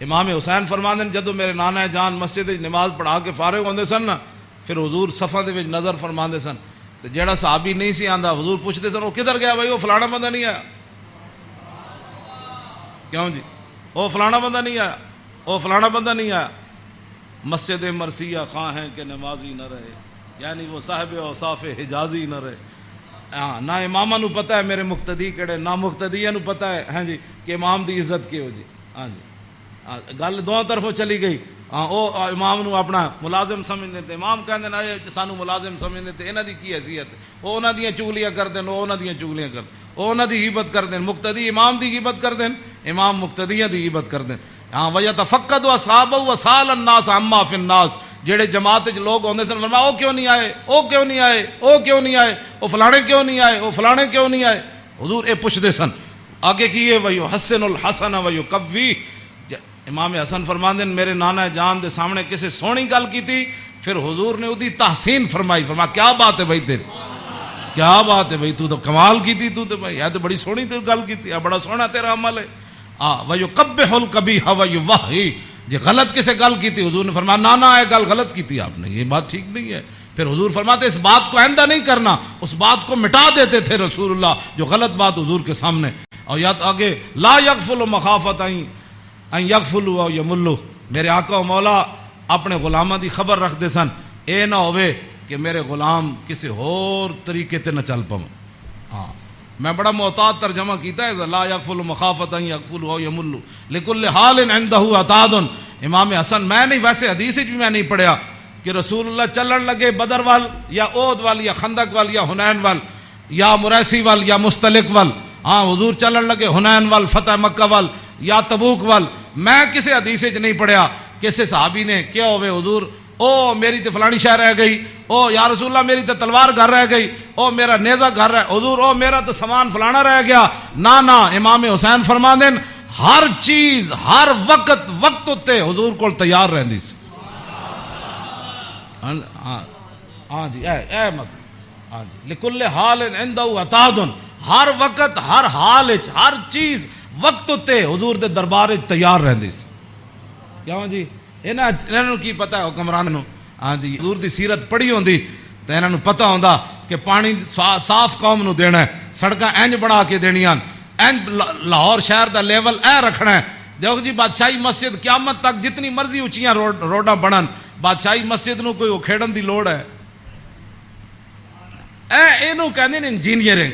امام حسین فرماندے جدو میرے نانا جان مسجد نماز پڑھا کے فارغ ہوندے سن نا پھر حضور صفاں دے وچ نظر فرماندے سن تے جیڑا صحابی نہیں سی آندا حضور پوچھتے سن وہ کدھر گیا بھائی وہ فلانا بندہ نہیں آیا کیوں جی وہ فلانا بندہ نہیں آیا وہ فلانا بندہ نہیں آیا. مسجد مرثیہ خواہ ہیں کہ نمازی نہ رہے، یعنی وہ صاحب اوصاف حجازی نہ رہے. ہاں نہ امامہ نو پتہ ہے میرے مقتدی کیڑے، نہ مقتدیہ نو پتہ ہے ہاں جی کہ امام دی عزت کیو جی. ہاں جی گل دونوں طرفوں چلی گئی. ہاں وہ امام نو اپنا ملازم سمجھتے تھے، امام کہندے نا سانو ملازم سمجھتے تھے، انہاں دی کی حیثیت ہے، وہ انہاں دیاں چگلیاں کردے وہ انہاں دیاں چگلیاں کردے وہ انہاں دی غیبت کردے، مقتدی امام دی غیبت کردے امام مقتدیاں دی غیبت کردے. ہاں وَيَتَفَقَّدُ أَصْحَابَهُ وَسَأَلَ النَّاسَ عَمَّا فِي النَّاسِ، جڑے جماعت وچ لوگ ہوندے سن فرمایا او کیوں نہیں آئے او کیوں نہیں آئے او کیوں نہیں آئے او فلانے کیوں نہیں آئے او فلانے کیوں نہیں آئے. حضور اے پوچھدے سن. آگے کیے وَيُحَسِّنُ الْحَسَنَ وَيُقَوِّيهِ. امام حسن فرماندے میرے نانا جان دے سامنے کسی سونی گل کی تھی پھر حضور نے اودی تحسین فرمائی. فرمایا کیا بات ہے بھائی تیری، کیا بات ہے بھائی تو کمال کی تھی، تو بھائی یہ تو بڑی سونی تو گل کی تھی، بڑا سونا تیرا عمل ہے. وَيُقَبِّحُ الْقَبِيحَ وَيُوَحِّي، جی غلط کسے گل کی تھی حضور نے فرمایا نانا یہ گل غلط کی تھی آپ نے، یہ بات ٹھیک نہیں ہے. پھر حضور فرماتے اس بات کو آئندہ نہیں کرنا، اس بات کو مٹا دیتے تھے رسول اللہ جو غلط بات حضور کے سامنے. اور یاد آگے لا یغفل مخافت ان یغفلوا او یملوا، میرے آقا و مولا اپنے غلاماں دی خبر رکھ دے سن اے نہ ہوئے کہ میرے غلام کسی اور طریقے تے نہ چل پاؤں. ہاں میں بڑا محتاط ترجمہ کیتا ہے لا یغفل مخافت ان یغفلوا او یملوا لکل حال عنده عتاد. امام حسن میں نہیں، ویسے حدیث بھی میں نہیں پڑھیا کہ رسول اللہ چلن لگے بدر وال یا احد وال یا خندق وال یا حنین وال یا مریسی وال یا مستلق وال. ہاں حضور چلن لگے حنین وال فتح مکہ وال یا تبوک وال. میں کسی حدیث وچ نہیں پڑھیا کسی صحابی نے کیا ہوئے حضور او میری تے فلانی شے رہ گئی، او یا رسول اللہ میری تے تلوار گھر رہ گئی، او میرا نیزہ گھر رہ حضور او میرا تو سامان فلانا رہ گیا. نہ امام حسین فرماندے ہر چیز ہر وقت وقت تے حضور کول تیار رہندی سی. ہاں جی اے مطلب ہاں جی لکل حال عنده عتاد، ہر وقت ہر حال ہر چیز وقت تے حضور دے دربار تیار رہندی سی. کیوں جی انہوں کی پتا ہے حکمران نو؟ ہاں جی حضور دی سیرت پڑھی ہوندی تو انہوں نے پتا ہوندا کہ پانی صاف قوم نو دینا ہے، سڑکاں انج بنا کے دینیاں، انج لاہور شہر دا لیول اے رکھنا ہے۔ دیکھو جی بادشاہی مسجد قیامت تک جتنی مرضی اچیاں روڈاں بنن، بادشاہی مسجد نو کوئی کھیڑن دی لوڑ ہے؟ اینو کہندے نے انجینئرنگ،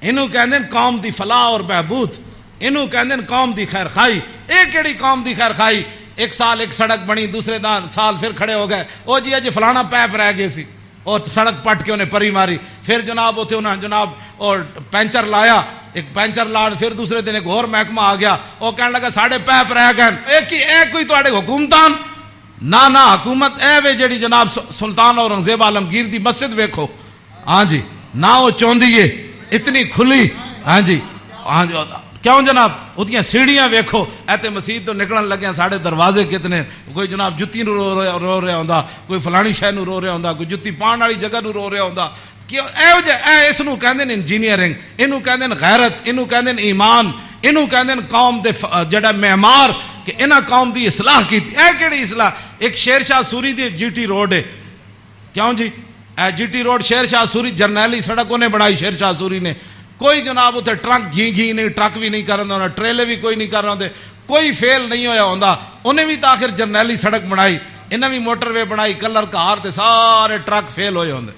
اینو کہندے نے قوم دی فلاح اور بہبود، اینو کہندے نے قوم دی خیر خائی۔ اے کیڑی قوم دی خیر خائی؟ ایک سال ایک سڑک بنی، دوسرے سال پھر کھڑے ہو گئے، او جی اج فلانا پیپ رہ گئے سی، اور سڑک پٹ کے انہیں پری ماری، پھر جناب اتنے انہیں جناب اور پینچر لایا، ایک پینچر لا، پھر دوسرے دن ایک اور محکمہ آ گیا، وہ کہنے لگا ساڑھے پیپ رہ گئے۔ اے کوئی تواڈے حکومتان؟ نہ حکومت اے وے جڑی جناب سلطان اورنگزیب عالمگیر دی مسجد ویکھو، ہاں جی نہ وہ چوندی ہے اتنی کھلی، ہاں جی کیوں جناب اتنی سیڑھیاں ویکھو، ایتے مسجد تو نکلن لگے ساڑھے دروازے کتنے، کوئی جناب جتی نو رو رہا ہوندا، کوئی فلانی شے نو رو رہا ہوندا، کوئی جتی پان والی جگہ نو رو رہا ہوندا۔ کیوں اس نو کہندے نے انجینئرنگ، اینو کہندے نے غیرت، اینو کہندے نے ایمان، اینو کہندے نے قوم دے جڑا معمار کہ انہاں قوم دی اصلاح کیتی۔ اے کیڑی اصلاح؟ ایک شیر شاہ سوری دی جی ٹی روڈ ہے، کیوں جی اے جی ٹی روڈ شیر شاہ سوری جرنیلی سڑک انہیں بنائی شیر شاہ سوری نے، کوئی جناب اتنے ٹرک گھی نہیں، ٹرک بھی نہیں کرن ہونا، ٹریلے بھی کوئی نہیں کر رہے، کوئی فیل نہیں ہویا ہوندا، انہیں بھی آخر جرنیلی سڑک بنائی، انہیں بھی موٹر وے بنائی، کلر کار تے سارے ٹرک فیل ہوئے ہوندے،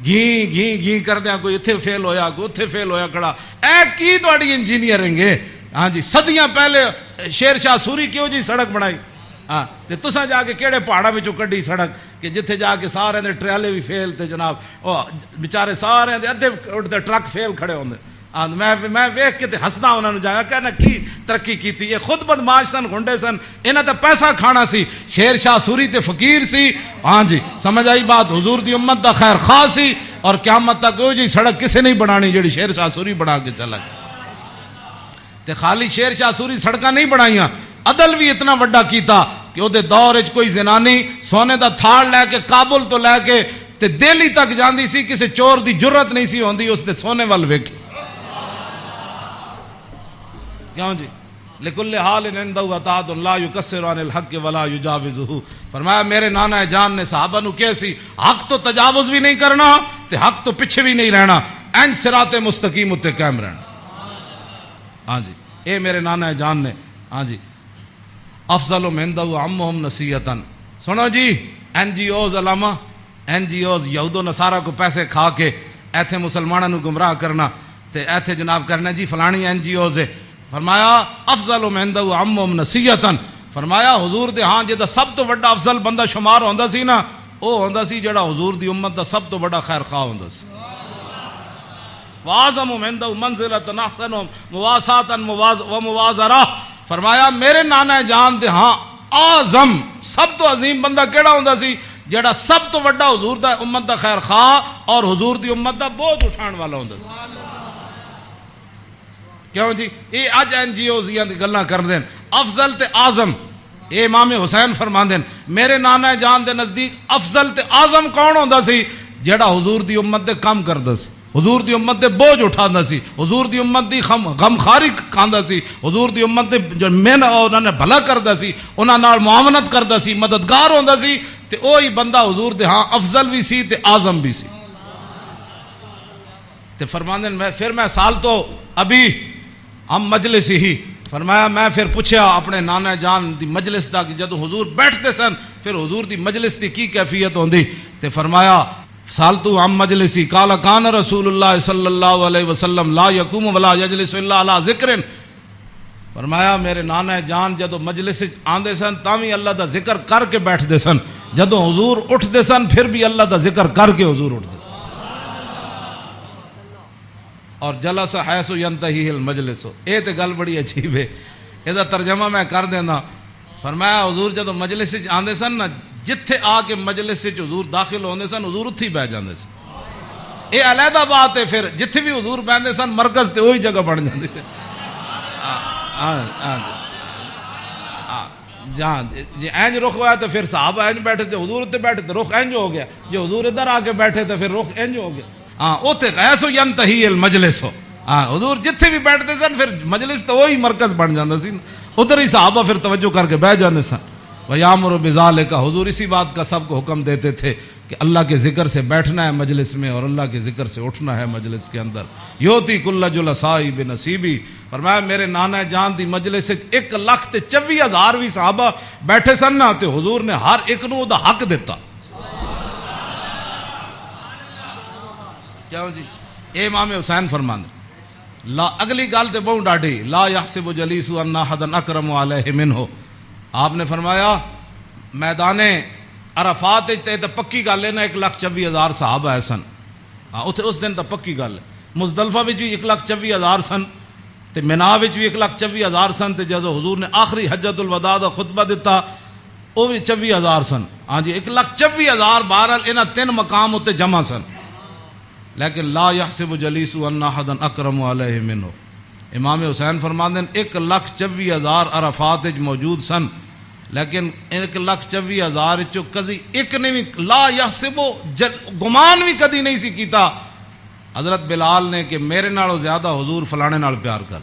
گھی کردیا کوئی اتنے فیل ہویا، کوئی اتنے فیل ہویا کھڑا۔ اے کی تواڈی انجینئرنگ ہے؟ ہاں جی صدیاں پہلے شیر شاہ سوری کیوں جی سڑک بنائی؟ ہاں تے تساں جا کے کیڑے پہاڑاں وچوں کڈی سڑک کہ جتھے جا کے سارے دے ٹریلے بھی فیل تے جناب او بیچارے سارے دے ادھے اٹھتے ٹرک فیل کھڑے ہوندے۔ میں ویکھ کے تے ہسدا انہاں نوں جایا کہنا کی ترقی کیتی، یہ خود بدماش سن، گنڈے سن، انہاں تے پیسہ کھانا سی۔ شیر شاہ سوری تے فقیر سی، ہاں جی سمجھ آئی بات، حضور دی امت دا خیر خواہ سی، اور قیامت تک او جی سڑک کسے نہیں بنانی جڑی شیر شاہ سوری بنا کے چلا گیا۔ تے خالی شیر شاہ سوری سڑکاں نہیں بنائیاں، عدل بھی اتنا وڈا کیتا کہ وہ دور وچ کوئی زنانی سونے دا تھاڑ لے کے کابل تو لے کے تے دہلی تک جاندی سی، کسی چور دی جرت نہیں سی ہوندی اس دے سونے وال ویکھے۔ کیوں جی لکل حال عنده عطاء لا يكسر عن الحق ولا يجاوزه۔ فرمایا میرے نانا جان نے صحابہ نو کہے سی حق تو تجاوز بھی نہیں کرنا تے حق تو پیچھے بھی نہیں رہنا، این صراط مستقیم اتے قائم رہنا۔ ہاں جی اے میرے نانا جان نے، ہاں جی افضل من عنده عمهم نصیحتاً۔ سنو جی این جی اوز علامہ، این جی اوز یہود و نصارہ کو پیسے کھا کے ایتھے مسلمانوں نو گمراہ کرنا تے ایتھے جناب کرنا جی فلانی این جی اوز ہے۔ فرمایا افضل من عنده عمهم نصیحتاً، فرمایا حضور دے ہاں جے دا سب تو بڑا افضل بندہ شمار ہوندا سی نا، او ہوندا سی جڑا حضور دی امت دا سب تو بڑا خیر خواہ ہوندا سی۔ واعظم من عنده منزلۃ احسن مواساۃ وموازرہ۔ فرمایا میرے نانا جان دے ہاں اعظم سب تو عظیم بندہ کیڑا ہوندا سی؟ جڑا سب تو بڑا حضور دا امت دا خیر خواہ اور حضور دی امت دا بوجھ اٹھان والا ہوندا سی۔ کیوں جی یہ اج این جی اوز دی گلاں کردے افضل تے اعظم، اے امام حسین فرماندے میرے نانا جان دے نزدیک افضل تے اعظم کون ہوندا سی؟ جڑا حضور دی امت دے کام کردا سی، حضور دی امت دے بوجھ اٹھاندا سی، حضور دی امت دی غمخاری کھاندا سی، حضور دی امت دے جو مین انہاں نے بھلا کردا سی، انہاں نال معاونت کردا سی، مددگار ہوندا سی، تے اوہی بندہ حضور دے ہاں افضل بھی سی تے اعظم بھی سی۔ تے فرماندے پھر میں سال تو ابھی ہم مجلس ہی، فرمایا میں پھر پوچھا اپنے نانا جان دی مجلس دا کہ جدو حضور بیٹھتے سن پھر حضور دی مجلس دی کی کیفیت ہوندی، تے فرمایا سالتو عن مجلسی قال کان رسول اللہ صلی اللہ علیہ وسلم لا یقوم ولا یجلس الا علی ذکر۔ فرمایا میرے نانا جان جدو مجلس آندے سن تاوی اللہ دا ذکر کر کے بیٹھتے سن، جدو حضور اٹھتے سن پھر بھی اللہ دا ذکر کر کے حضور اٹھتے سن۔ اور جلس حیث ینتہی المجلس، اے تے گل بڑی عجیب ہے، یہ ترجمہ میں کر دینا۔ فرمایا حضور جدو مجلس آندے سن نا جتھے آ کے مجلس حضور داخل ہوندے سن حضور اتھی بہ جاندے سن۔ اے علیحدہ بات ہے، پھر جتھے بھی حضور بیندے سن مرکز تے وہی جگہ بن جاندی سی۔ جہاں جی اینج رخ ہوا تو پھر صحابہ اینج بیٹھے تھے، حضور اتنے بیٹھے تو رخ اینج ہو گیا، جو حضور ادھر آ کے بیٹھے تو پھر رخ اینج ہو گیا۔ ہاں اوتے غیث ینتہی المجلس ہو، ہاں حضور جتھے بھی بیٹھتے سن پھر مجلس تو وہی مرکز بن جاتا سی۔ ادھر ہی صحابہ پھر توجہ کر کے بیٹھ جانے سن. وَيَأْمُرُ بِذَلِكَ حضور اسی بات کا سب کو حکم دیتے تھے کہ اللہ کے ذکر سے بیٹھنا ہے مجلس میں اور اللہ کے ذکر سے اٹھنا ہے مجلس کے اندر. یوتی کل جلسائی بنصیبی. فرمایا میرے نانا جان دی مجلس 1,24,000 بھی صحابہ بیٹھے سن نا تے حضور نے ہر ایک نو دا حق دیتا. کیا جی اے امام حسین فرمانے لا اگلی گل تے بہت ڈاڈی لا یحسب جلیس ان احد اکرم علیہ منہ. آپ نے فرمایا میدان عرفات تے پکی گل ہے نا 1,24,000 صحابہ ہے سن. اس دن تو پکی گل ہے. مزدلفہ وچ بھی 1,24,000 سن تے مینا وچ بھی 1,24,000 سن تے جدو حضور نے آخری حجۃ الوداع دا خطبہ دیتا وہ بھی 24,000 سن. ہاں جی 1,24,000 بہرحال انہاں 3 مقام اتنے جمع سن. لیکن لا یحسب جلیس ان احد اکرم علیہ منہ. امام حسین فرماندے ہیں 1,24,000 عرفات وچ موجود سن لیکن 1,24,000 چو کدی ایک نے بھی لا یحسب گمان بھی کدی نہیں سی کیتا حضرت بلال نے کہ میرے نالوں زیادہ حضور فلانے نال پیار کر.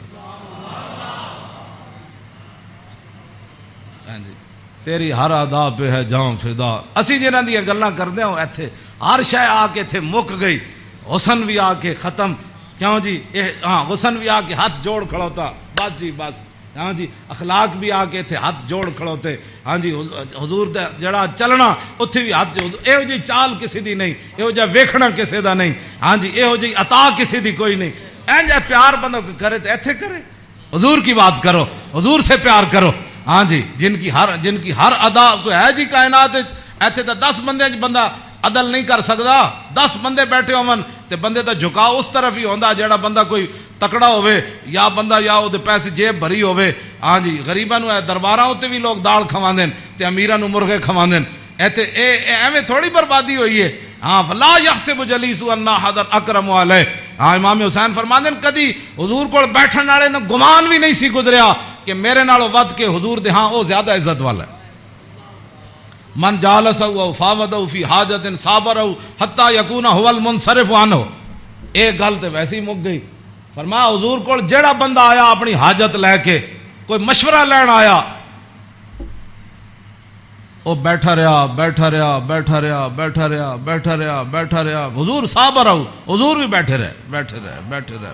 تیری ہر ادا پہ ہے جاں فدا. اسی جنہاں دی گلاں کردے ہوں ایتھے ہر شے آ کے ایتھے مک گئی. حسن بھی آ کے ختم. کیوں جی ہاں حسن بھی آ کے ہاتھ جوڑ کھڑوتا بس جی بس. ہاں جی اخلاق بھی آ کے تھے ہاتھ جوڑ کھڑوتے. ہاں جی حضور دا جڑا چلنا اتھے بھی ہاتھ یہو جی چال کسی دی نہیں, یہو جا ویکھنا کسی دا نہیں. ہاں جی یہو جی عطا کسی دی کوئی نہیں. اینج پیار بندہ کرے تو ایتھے کرے. حضور کی بات کرو, حضور سے پیار کرو. ہاں جی جن کی ہر ادا کوئی ہے جی کائنات ایتھے تو 10 بندے بندہ عدل نہیں کر سکتا. 10 بندے بیٹھے ہون تے بندے دا جھکاؤ اس طرف ہی ہوندا جیڑا بندہ کوئی تکڑا ہوئے یا بندہ یا او دے پیسے جیب بھری ہوئے. ہاں جی غریباں نو درباراں تے بھی لوگ دال کھواندے تے امیراں نو مرغے کھواندے. ایتھے ایویں تھوڑی بربادی ہوئی ہے. ہاں فلا یحسب جلیس ان احد اکرم علیہ. ہاں امام حسین فرماندے کدی حضور کول بیٹھن والے نو گمان بھی نہیں سی گزریا کہ میرے نالوں ود کے حضور دے ہاں او زیادہ عزت والا ہے. من جالسہ او فاوضہ فی حاجت صابرہ حتی یکون هو المنصرف عنہ. ایک گل تے ویسے ہی مک گئی. فرمایا حضور کول جیڑا بندہ آیا اپنی حاجت لے کے کوئی مشورہ لین آیا وہ بیٹھا رہا بیٹھا رہا بیٹھا رہا بیٹھا رہا بیٹھا رہا بیٹھا رہا. حضور صابرہ حضور بھی بیٹھے رہے بیٹھے رہے بیٹھے رہے.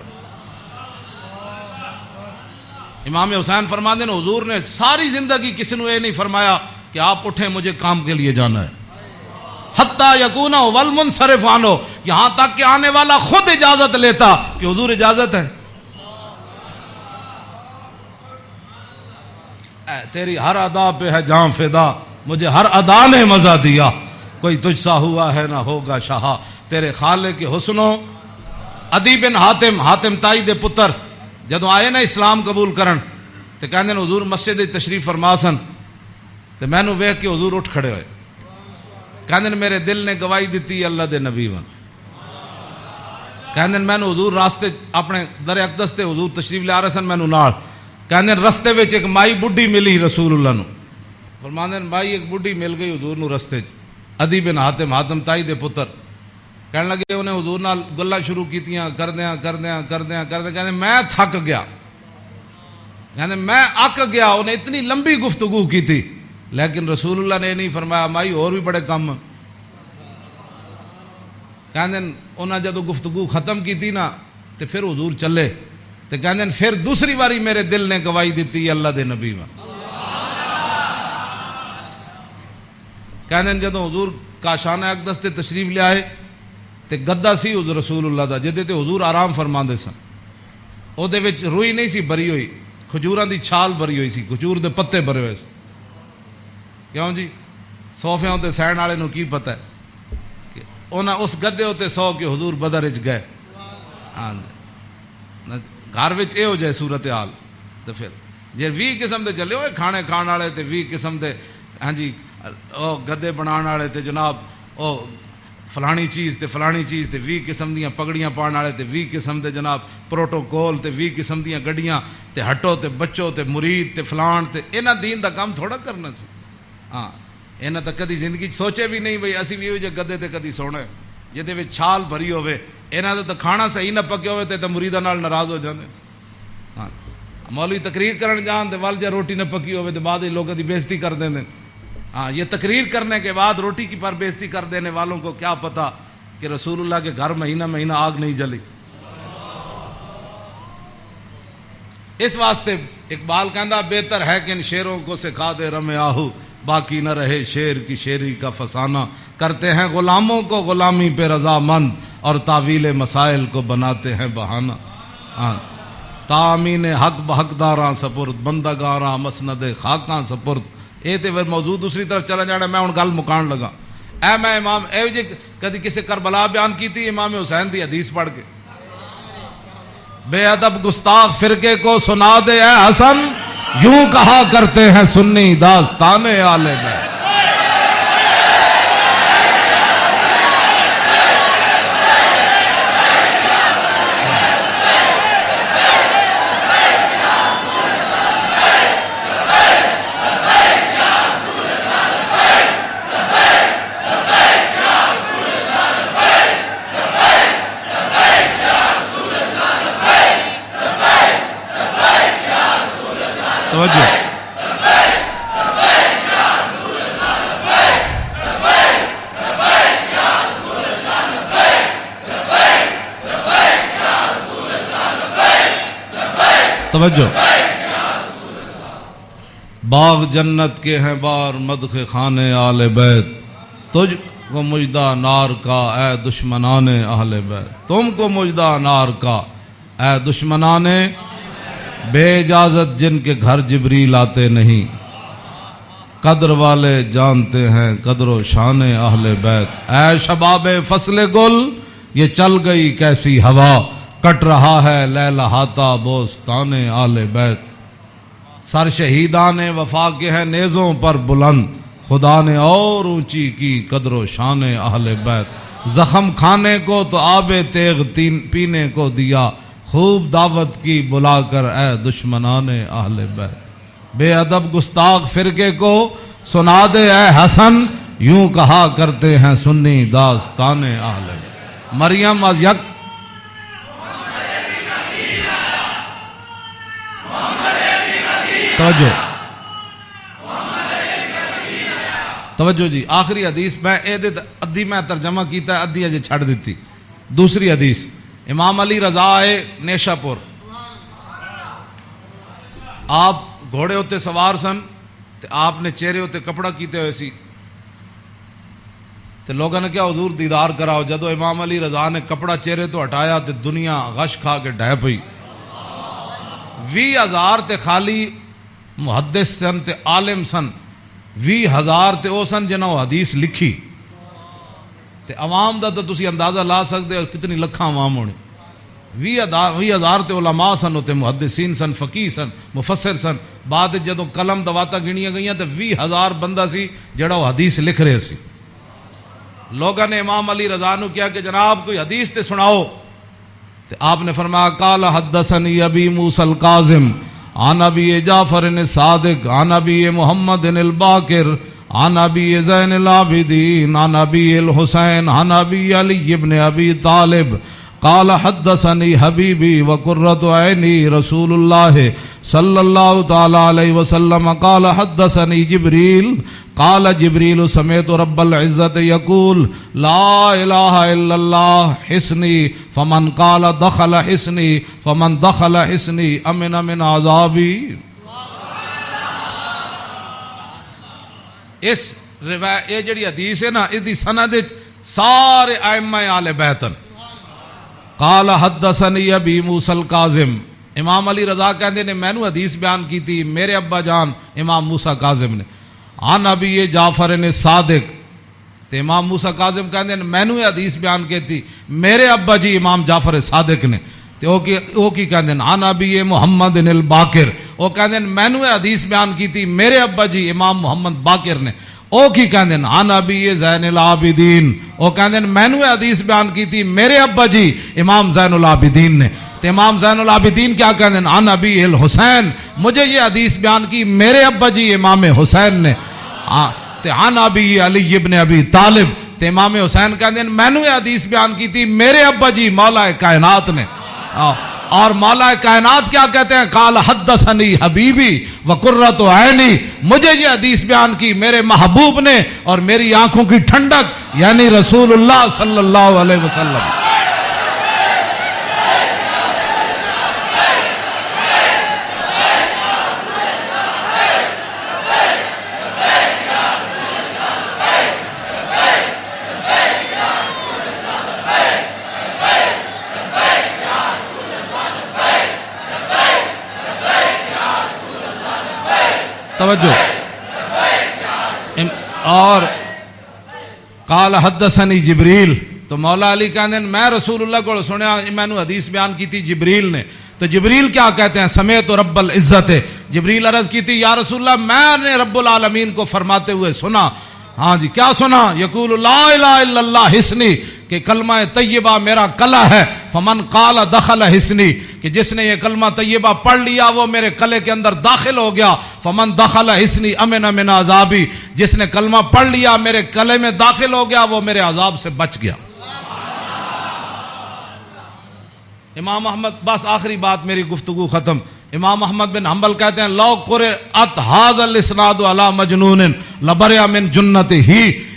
امام حسین فرماتے ہیں حضور نے ساری زندگی کسی نے یہ نہیں فرمایا کہ آپ اٹھیں مجھے کام کے لیے جانا ہے. حتیٰ یکون والمنصرف عنہ, یہاں تک کہ آنے والا خود اجازت لیتا کہ حضور اجازت ہے. تیری ہر ادا پہ ہے جاں فدا, مجھے ہر ادا نے مزہ دیا. کوئی تجھ سا ہوا ہے نہ ہوگا شاہ. تیرے خالق کے حسنوں. عدی بن حاتم تائی دے پتر جدو آئے نا اسلام قبول کرن تے کہندے نے حضور مسجد تشریف فرما سن تے میں نو ویکھ کے حضور اٹھ کھڑے ہوئے. کہندے میرے دل نے گواہی دیتی اللہ دے نبی ون. کہندے میں نو حضور راستے اپنے در اقدس تے حضور تشریف لے آ رہے سن میں نو نال. کہندے رستے وچ ایک مائی بڈھی ملی رسول اللہ نو. فرماندے بھائی ایک بڈھی مل گئی حضور نو رستے. عدی بن حاتم تائی دے پتر کہنے لگے انہیں حضور نال گلاں شروع کیتیاں کردیاں کہندے میں تھک گیا. کہندے میں اک گیا. انہیں اتنی لمبی گفتگو کی تھی لیکن رسول اللہ نے نہیں فرمایا مائی اور بھی بڑے کم. کہندے انہاں جدو گفتگو ختم کی تھی نا تے پھر حضور چلے تے کہندے پھر دوسری باری میرے دل نے گواہی دیتی اللہ دے نبی میں. کہندے جدو حضور کاشانہ اقدس تے تشریف لے آئے تے گدا سی حضور رسول اللہ دا جدے تے حضور آرام فرماندے سن. او دے وچ روئی نہیں سی بری ہوئی, کھجوراں دی چھال بری ہوئی سی, کھجور دے پتے بھرے ہوئے سی. کیوں جی صوفیاں تے سہن والے نو کی پتہ ہے کہ انہاں اس گدے تے سو کے حضور بدر وچ گئے. ہاں گھر وچ اے ہو جائے صورتحال تے پھر جے 20 قسم دے چلے ہوئے کھانے کھان والے تے 20 قسم دے ہاں جی او گدے بنان والے تے جناب او فلانی چیز تے 20 قسم دیاں پگڑیاں پان والے تے 20 قسم دے جناب پروٹوکول تے 20 قسم دیاں گڈیاں تے ہٹو تے بچو تے مرید تے فلان تے انہاں دین دا کام تھوڑا کرنا سی. ہاں انہاں تا کدی زندگی سوچے بھی نہیں بھئی اسی بھی جے گدے تے کدی سونا جہدے وچ چھال بھری ہوے. انہاں دا کھانا صحیح نہ پکے ہوے تے مریداں نال ناراض ہو جاندے. ہاں مولوی تقریر کرن جان تے ول جے روٹی نہ پکی ہوے تے بعد لوگوں دی بےزتی کر دیندے. ہاں یہ تقریر کرنے کے بعد روٹی کی پر بےزتی کر دینے والوں کو کیا پتا کہ رسول اللہ کے گھر مہینہ مہینہ آگ نہیں جلی. اس واسطے اقبال کہندا بہتر ہے کہ ان شیروں کو سکھا دے رم آہو باقی نہ رہے شیر کی شیری کا فسانہ. کرتے ہیں غلاموں کو غلامی پہ رضامند اور تعویل مسائل کو بناتے ہیں بہانہ. تامین حق بحقداراں سپرد بندگاراں مسند خاکاں سپرد. اے تے پھر موضوع دوسری طرف چلا جانا. میں ہن گل مکان لگا. میں امام جی کدی کسی کربلا بیان کی تھی امام حسین دی حدیث پڑھ کے بے ادب گستاخ فرقے کو سنا دے اے حسن یوں کہا کرتے ہیں سنی داستان آل بیت. توجہ توجہ. باغ جنت کے ہیں بار مدخ خانے آل بیت. تجھ کو مجدہ نار کا اے دشمنان اہل بیت. تم کو مجدہ نار کا اے دشمنان بے اجازت جن کے گھر جبریل آتے نہیں. قدر والے جانتے ہیں قدر و شان اہل بیت. اے شباب فصل گل یہ چل گئی کیسی ہوا کٹ رہا ہے لہلہاتا بوستان اہل بیت. سر شہیدان وفا کے ہیں نیزوں پر بلند خدا نے اور اونچی کی قدر و شان اہل بیت. زخم کھانے کو تو آب تیغ پینے کو دیا خوب دعوت کی بلا کر اے دشمنان اہل بیت. بے ادب گستاخ فرقے کو سنا دے اے حسن یوں کہا کرتے ہیں سنی داستان اہل بیت. مریم از یک توجہ توجہ جی. آخری حدیث میں ادھی میں ترجمہ کیتا ہے ادھی اجے چھڑ دیتی. دوسری حدیث امام علی رضا آئے نیشا پور. آپ گھوڑے ہوتے سوار سن تے آپ نے چہرے ہوتے کپڑا کیتے ہوئے سی تے لوگوں نے کیا حضور دیدار کراؤ. جدو امام علی رضا نے کپڑا چہرے تو ہٹایا تے دنیا غش کھا کے ڈہ پئی. 20,000 تے خالی محدث سن تے عالم سن. 20,000 تے او سن جنہوں حدیث لکھی تے عوام دا تو تسی اندازہ لا سکتے ہو کتنی لکھاں عوام ہونے. 20,000 تے علماء سن تے محدثین سن فقیہ سن مفسر سن. بعد جدوں قلم دواتا گنیاں گئیاں تے 20,000 بندہ سی جڑا وہ حدیث لکھ رہے سی. لوگوں نے امام علی رضا نو کیا کہ جناب کوئی حدیث تے سناؤ. تے آپ نے فرمایا قال حدثنی ابی موسی الکاظم عن ابی جعفر الصادق عن ابی محمد الباقر عن ابی زین العابدین عن ابی الحسین عن ابی علی ابن ابی طالب قال حدثنی حبیبی وقرۃ عینی رسول اللہ صلی اللہ تعالی علیہ وسلم قال حدثنی جبریل قال جبریل سمعت رب العزت یقول لا الہ الا اللہ حسنی فمن قال دخل حسنی فمن دخل حسنی امن من عذابی. اس روایت یہ جڑی حدیث ہے نا اس دی سند سارے ائمہ آل بیت. قال حدثنی ابی موسی الکاظم. امام علی رضا کہندے نے مینوں حدیث بیان کی تھی میرے ابا جان امام موسیٰ کاظم نے. عن ابی جعفر صادق. تے امام موسیٰ کاظم کہندے نے مینوں حدیث بیان کی تھی میرے ابا جی امام جعفر صادق نے. تے او کی کہندے نے عن ابی محمد الباقر. او کہندے نے مینوں حدیث بیان کی تھی میرے ابا جی امام محمد باقر نے. او کی کہندے نے عن ابی زین العابدین. او کہندے نے مینوں حدیث بیان کی تھی میرے ابا جی امام زین العابدین نے. تے امام زین العابدین کیا کہندے ہیں عن ابی الحسین. مجھے یہ حدیث بیان کی میرے ابا جی امام حسین نے. تے عن ابی علی ابن ابی طالب. تے امام حسین کہندے ہیں مینوں یہ حدیث بیان کی تھی میرے ابا جی مولا کائنات نے. اور مولا کائنات کیا کہتے ہیں؟ قال حدثنی حبیبی وقرۃ عینی، مجھے یہ حدیث بیان کی میرے محبوب نے اور میری آنکھوں کی ٹھنڈک یعنی رسول اللہ صلی اللہ علیہ وسلم۔ توجہ، اور قال حدثنی جبریل، تو مولا علی کہتے ہیں میں رسول اللہ کو سنیا، میں نے حدیث بیان کی تھی جبریل نے، تو جبریل کیا کہتے ہیں؟ سمیت رب العزت، جبریل عرض کی تھی یا رسول اللہ میں نے رب العالمین کو فرماتے ہوئے سنا۔ ہاں جی، کیا سنا؟ یقول لا الہ الا اللہ حسنی، کہ کلمہ طیبہ میرا کلا ہے، فمن قال دخل حسنی، کہ جس نے یہ کلمہ طیبہ پڑھ لیا وہ میرے کلے کے اندر داخل ہو گیا، فمن دخل حسنی امن من عذابی، جس نے کلمہ پڑھ لیا میرے کلے میں داخل ہو گیا وہ میرے عذاب سے بچ گیا۔ امام احمد، بس آخری بات میری گفتگو ختم، امام احمد بن حنبل کہتے ہیں لو قرأت ھذا الاسناد علی مجنون لبرئ من جنتہ،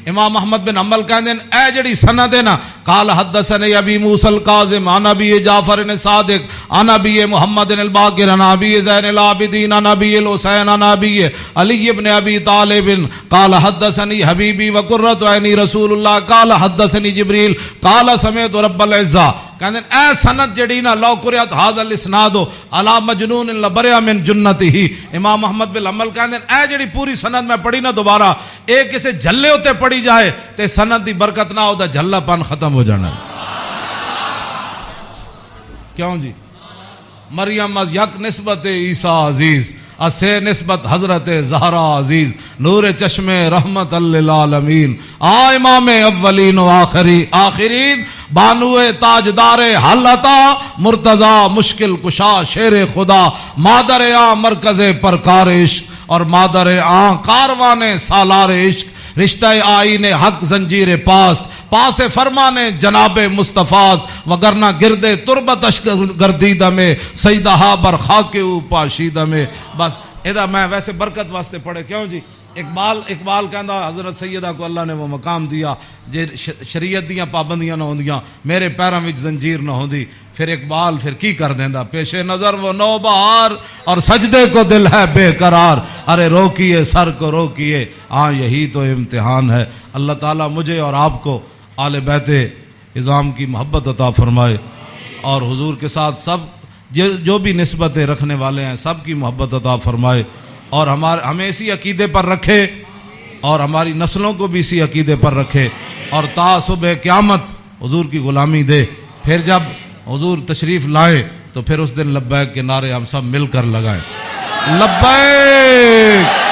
امام احمد بن حنبل کہتے ہیں اے جڑی سند ہے نا، قال حدثني ابی موسی الکاظم عن ابی جعفر صادق عن ابی محمد الباقر عن ابی زین العابدین عن ابی الحسین عن ابی علی بن ابی طالب قال حدثني حبیبی وقرۃ عینی رسول اللہ قال حدثني جبریل قال سمعت رب العزہ، کہتے ہیں اے سند جڑی نا لو قرأت ھذا الاسناد علی مجنون لبرئ من جنتہ، امام احمد بن حنبل کہتے ہیں اے جڑی پوری سند میں پڑھی نا دوبارہ ایک کسے جھلے ہوتے پڑھی جائے تے سند دی برکت نہ ہو دا جھلا پن ختم ہو جانا ہے۔ کیوں جی؟ مریم از یک نسبت عیسیٰ عزیز، اسے نسبت حضرت زہرا عزیز، نور چشم رحمت للعالمین، امام اولین و آخرین، بانو تاجدار حلتا مرتضی مشکل کشا شیر خدا، مادر مرکز پرکار عشق اور مادر کاروان سالار عشق، رشتہ آئین حق زنجیر پاس فرمان جناب مصطفیٰ، وگرنہ گردے تربت گردیدہ میں سیدہا برخاک او پاشیدہ میں۔ بس ادا میں ویسے برکت واسطے پڑھے، کیوں جی؟ اقبال کہندا حضرت سیدہ کو اللہ نے وہ مقام دیا جے شریعت دیاں پابندیاں نہ ہوندیاں میرے پیراں وچ زنجیر نہ ہوندی، پھر اقبال پھر کی کر دیندا، پیش نظر وہ نو بہار اور سجدے کو دل ہے بے قرار، ارے روکیے سر کو روکیے، ہاں یہی تو امتحان ہے۔ اللہ تعالیٰ مجھے اور آپ کو آل بیت اعظام کی محبت عطا فرمائے، اور حضور کے ساتھ سب جو بھی نسبتیں رکھنے والے ہیں سب کی محبت عطا فرمائے، اور ہمیں اسی عقیدے پر رکھے اور ہماری نسلوں کو بھی اسی عقیدے پر رکھے، اور تا صبح قیامت حضور کی غلامی دے۔ پھر جب حضور تشریف لائے تو پھر اس دن لبیک کے نعرے ہم سب مل کر لگائیں، لبیک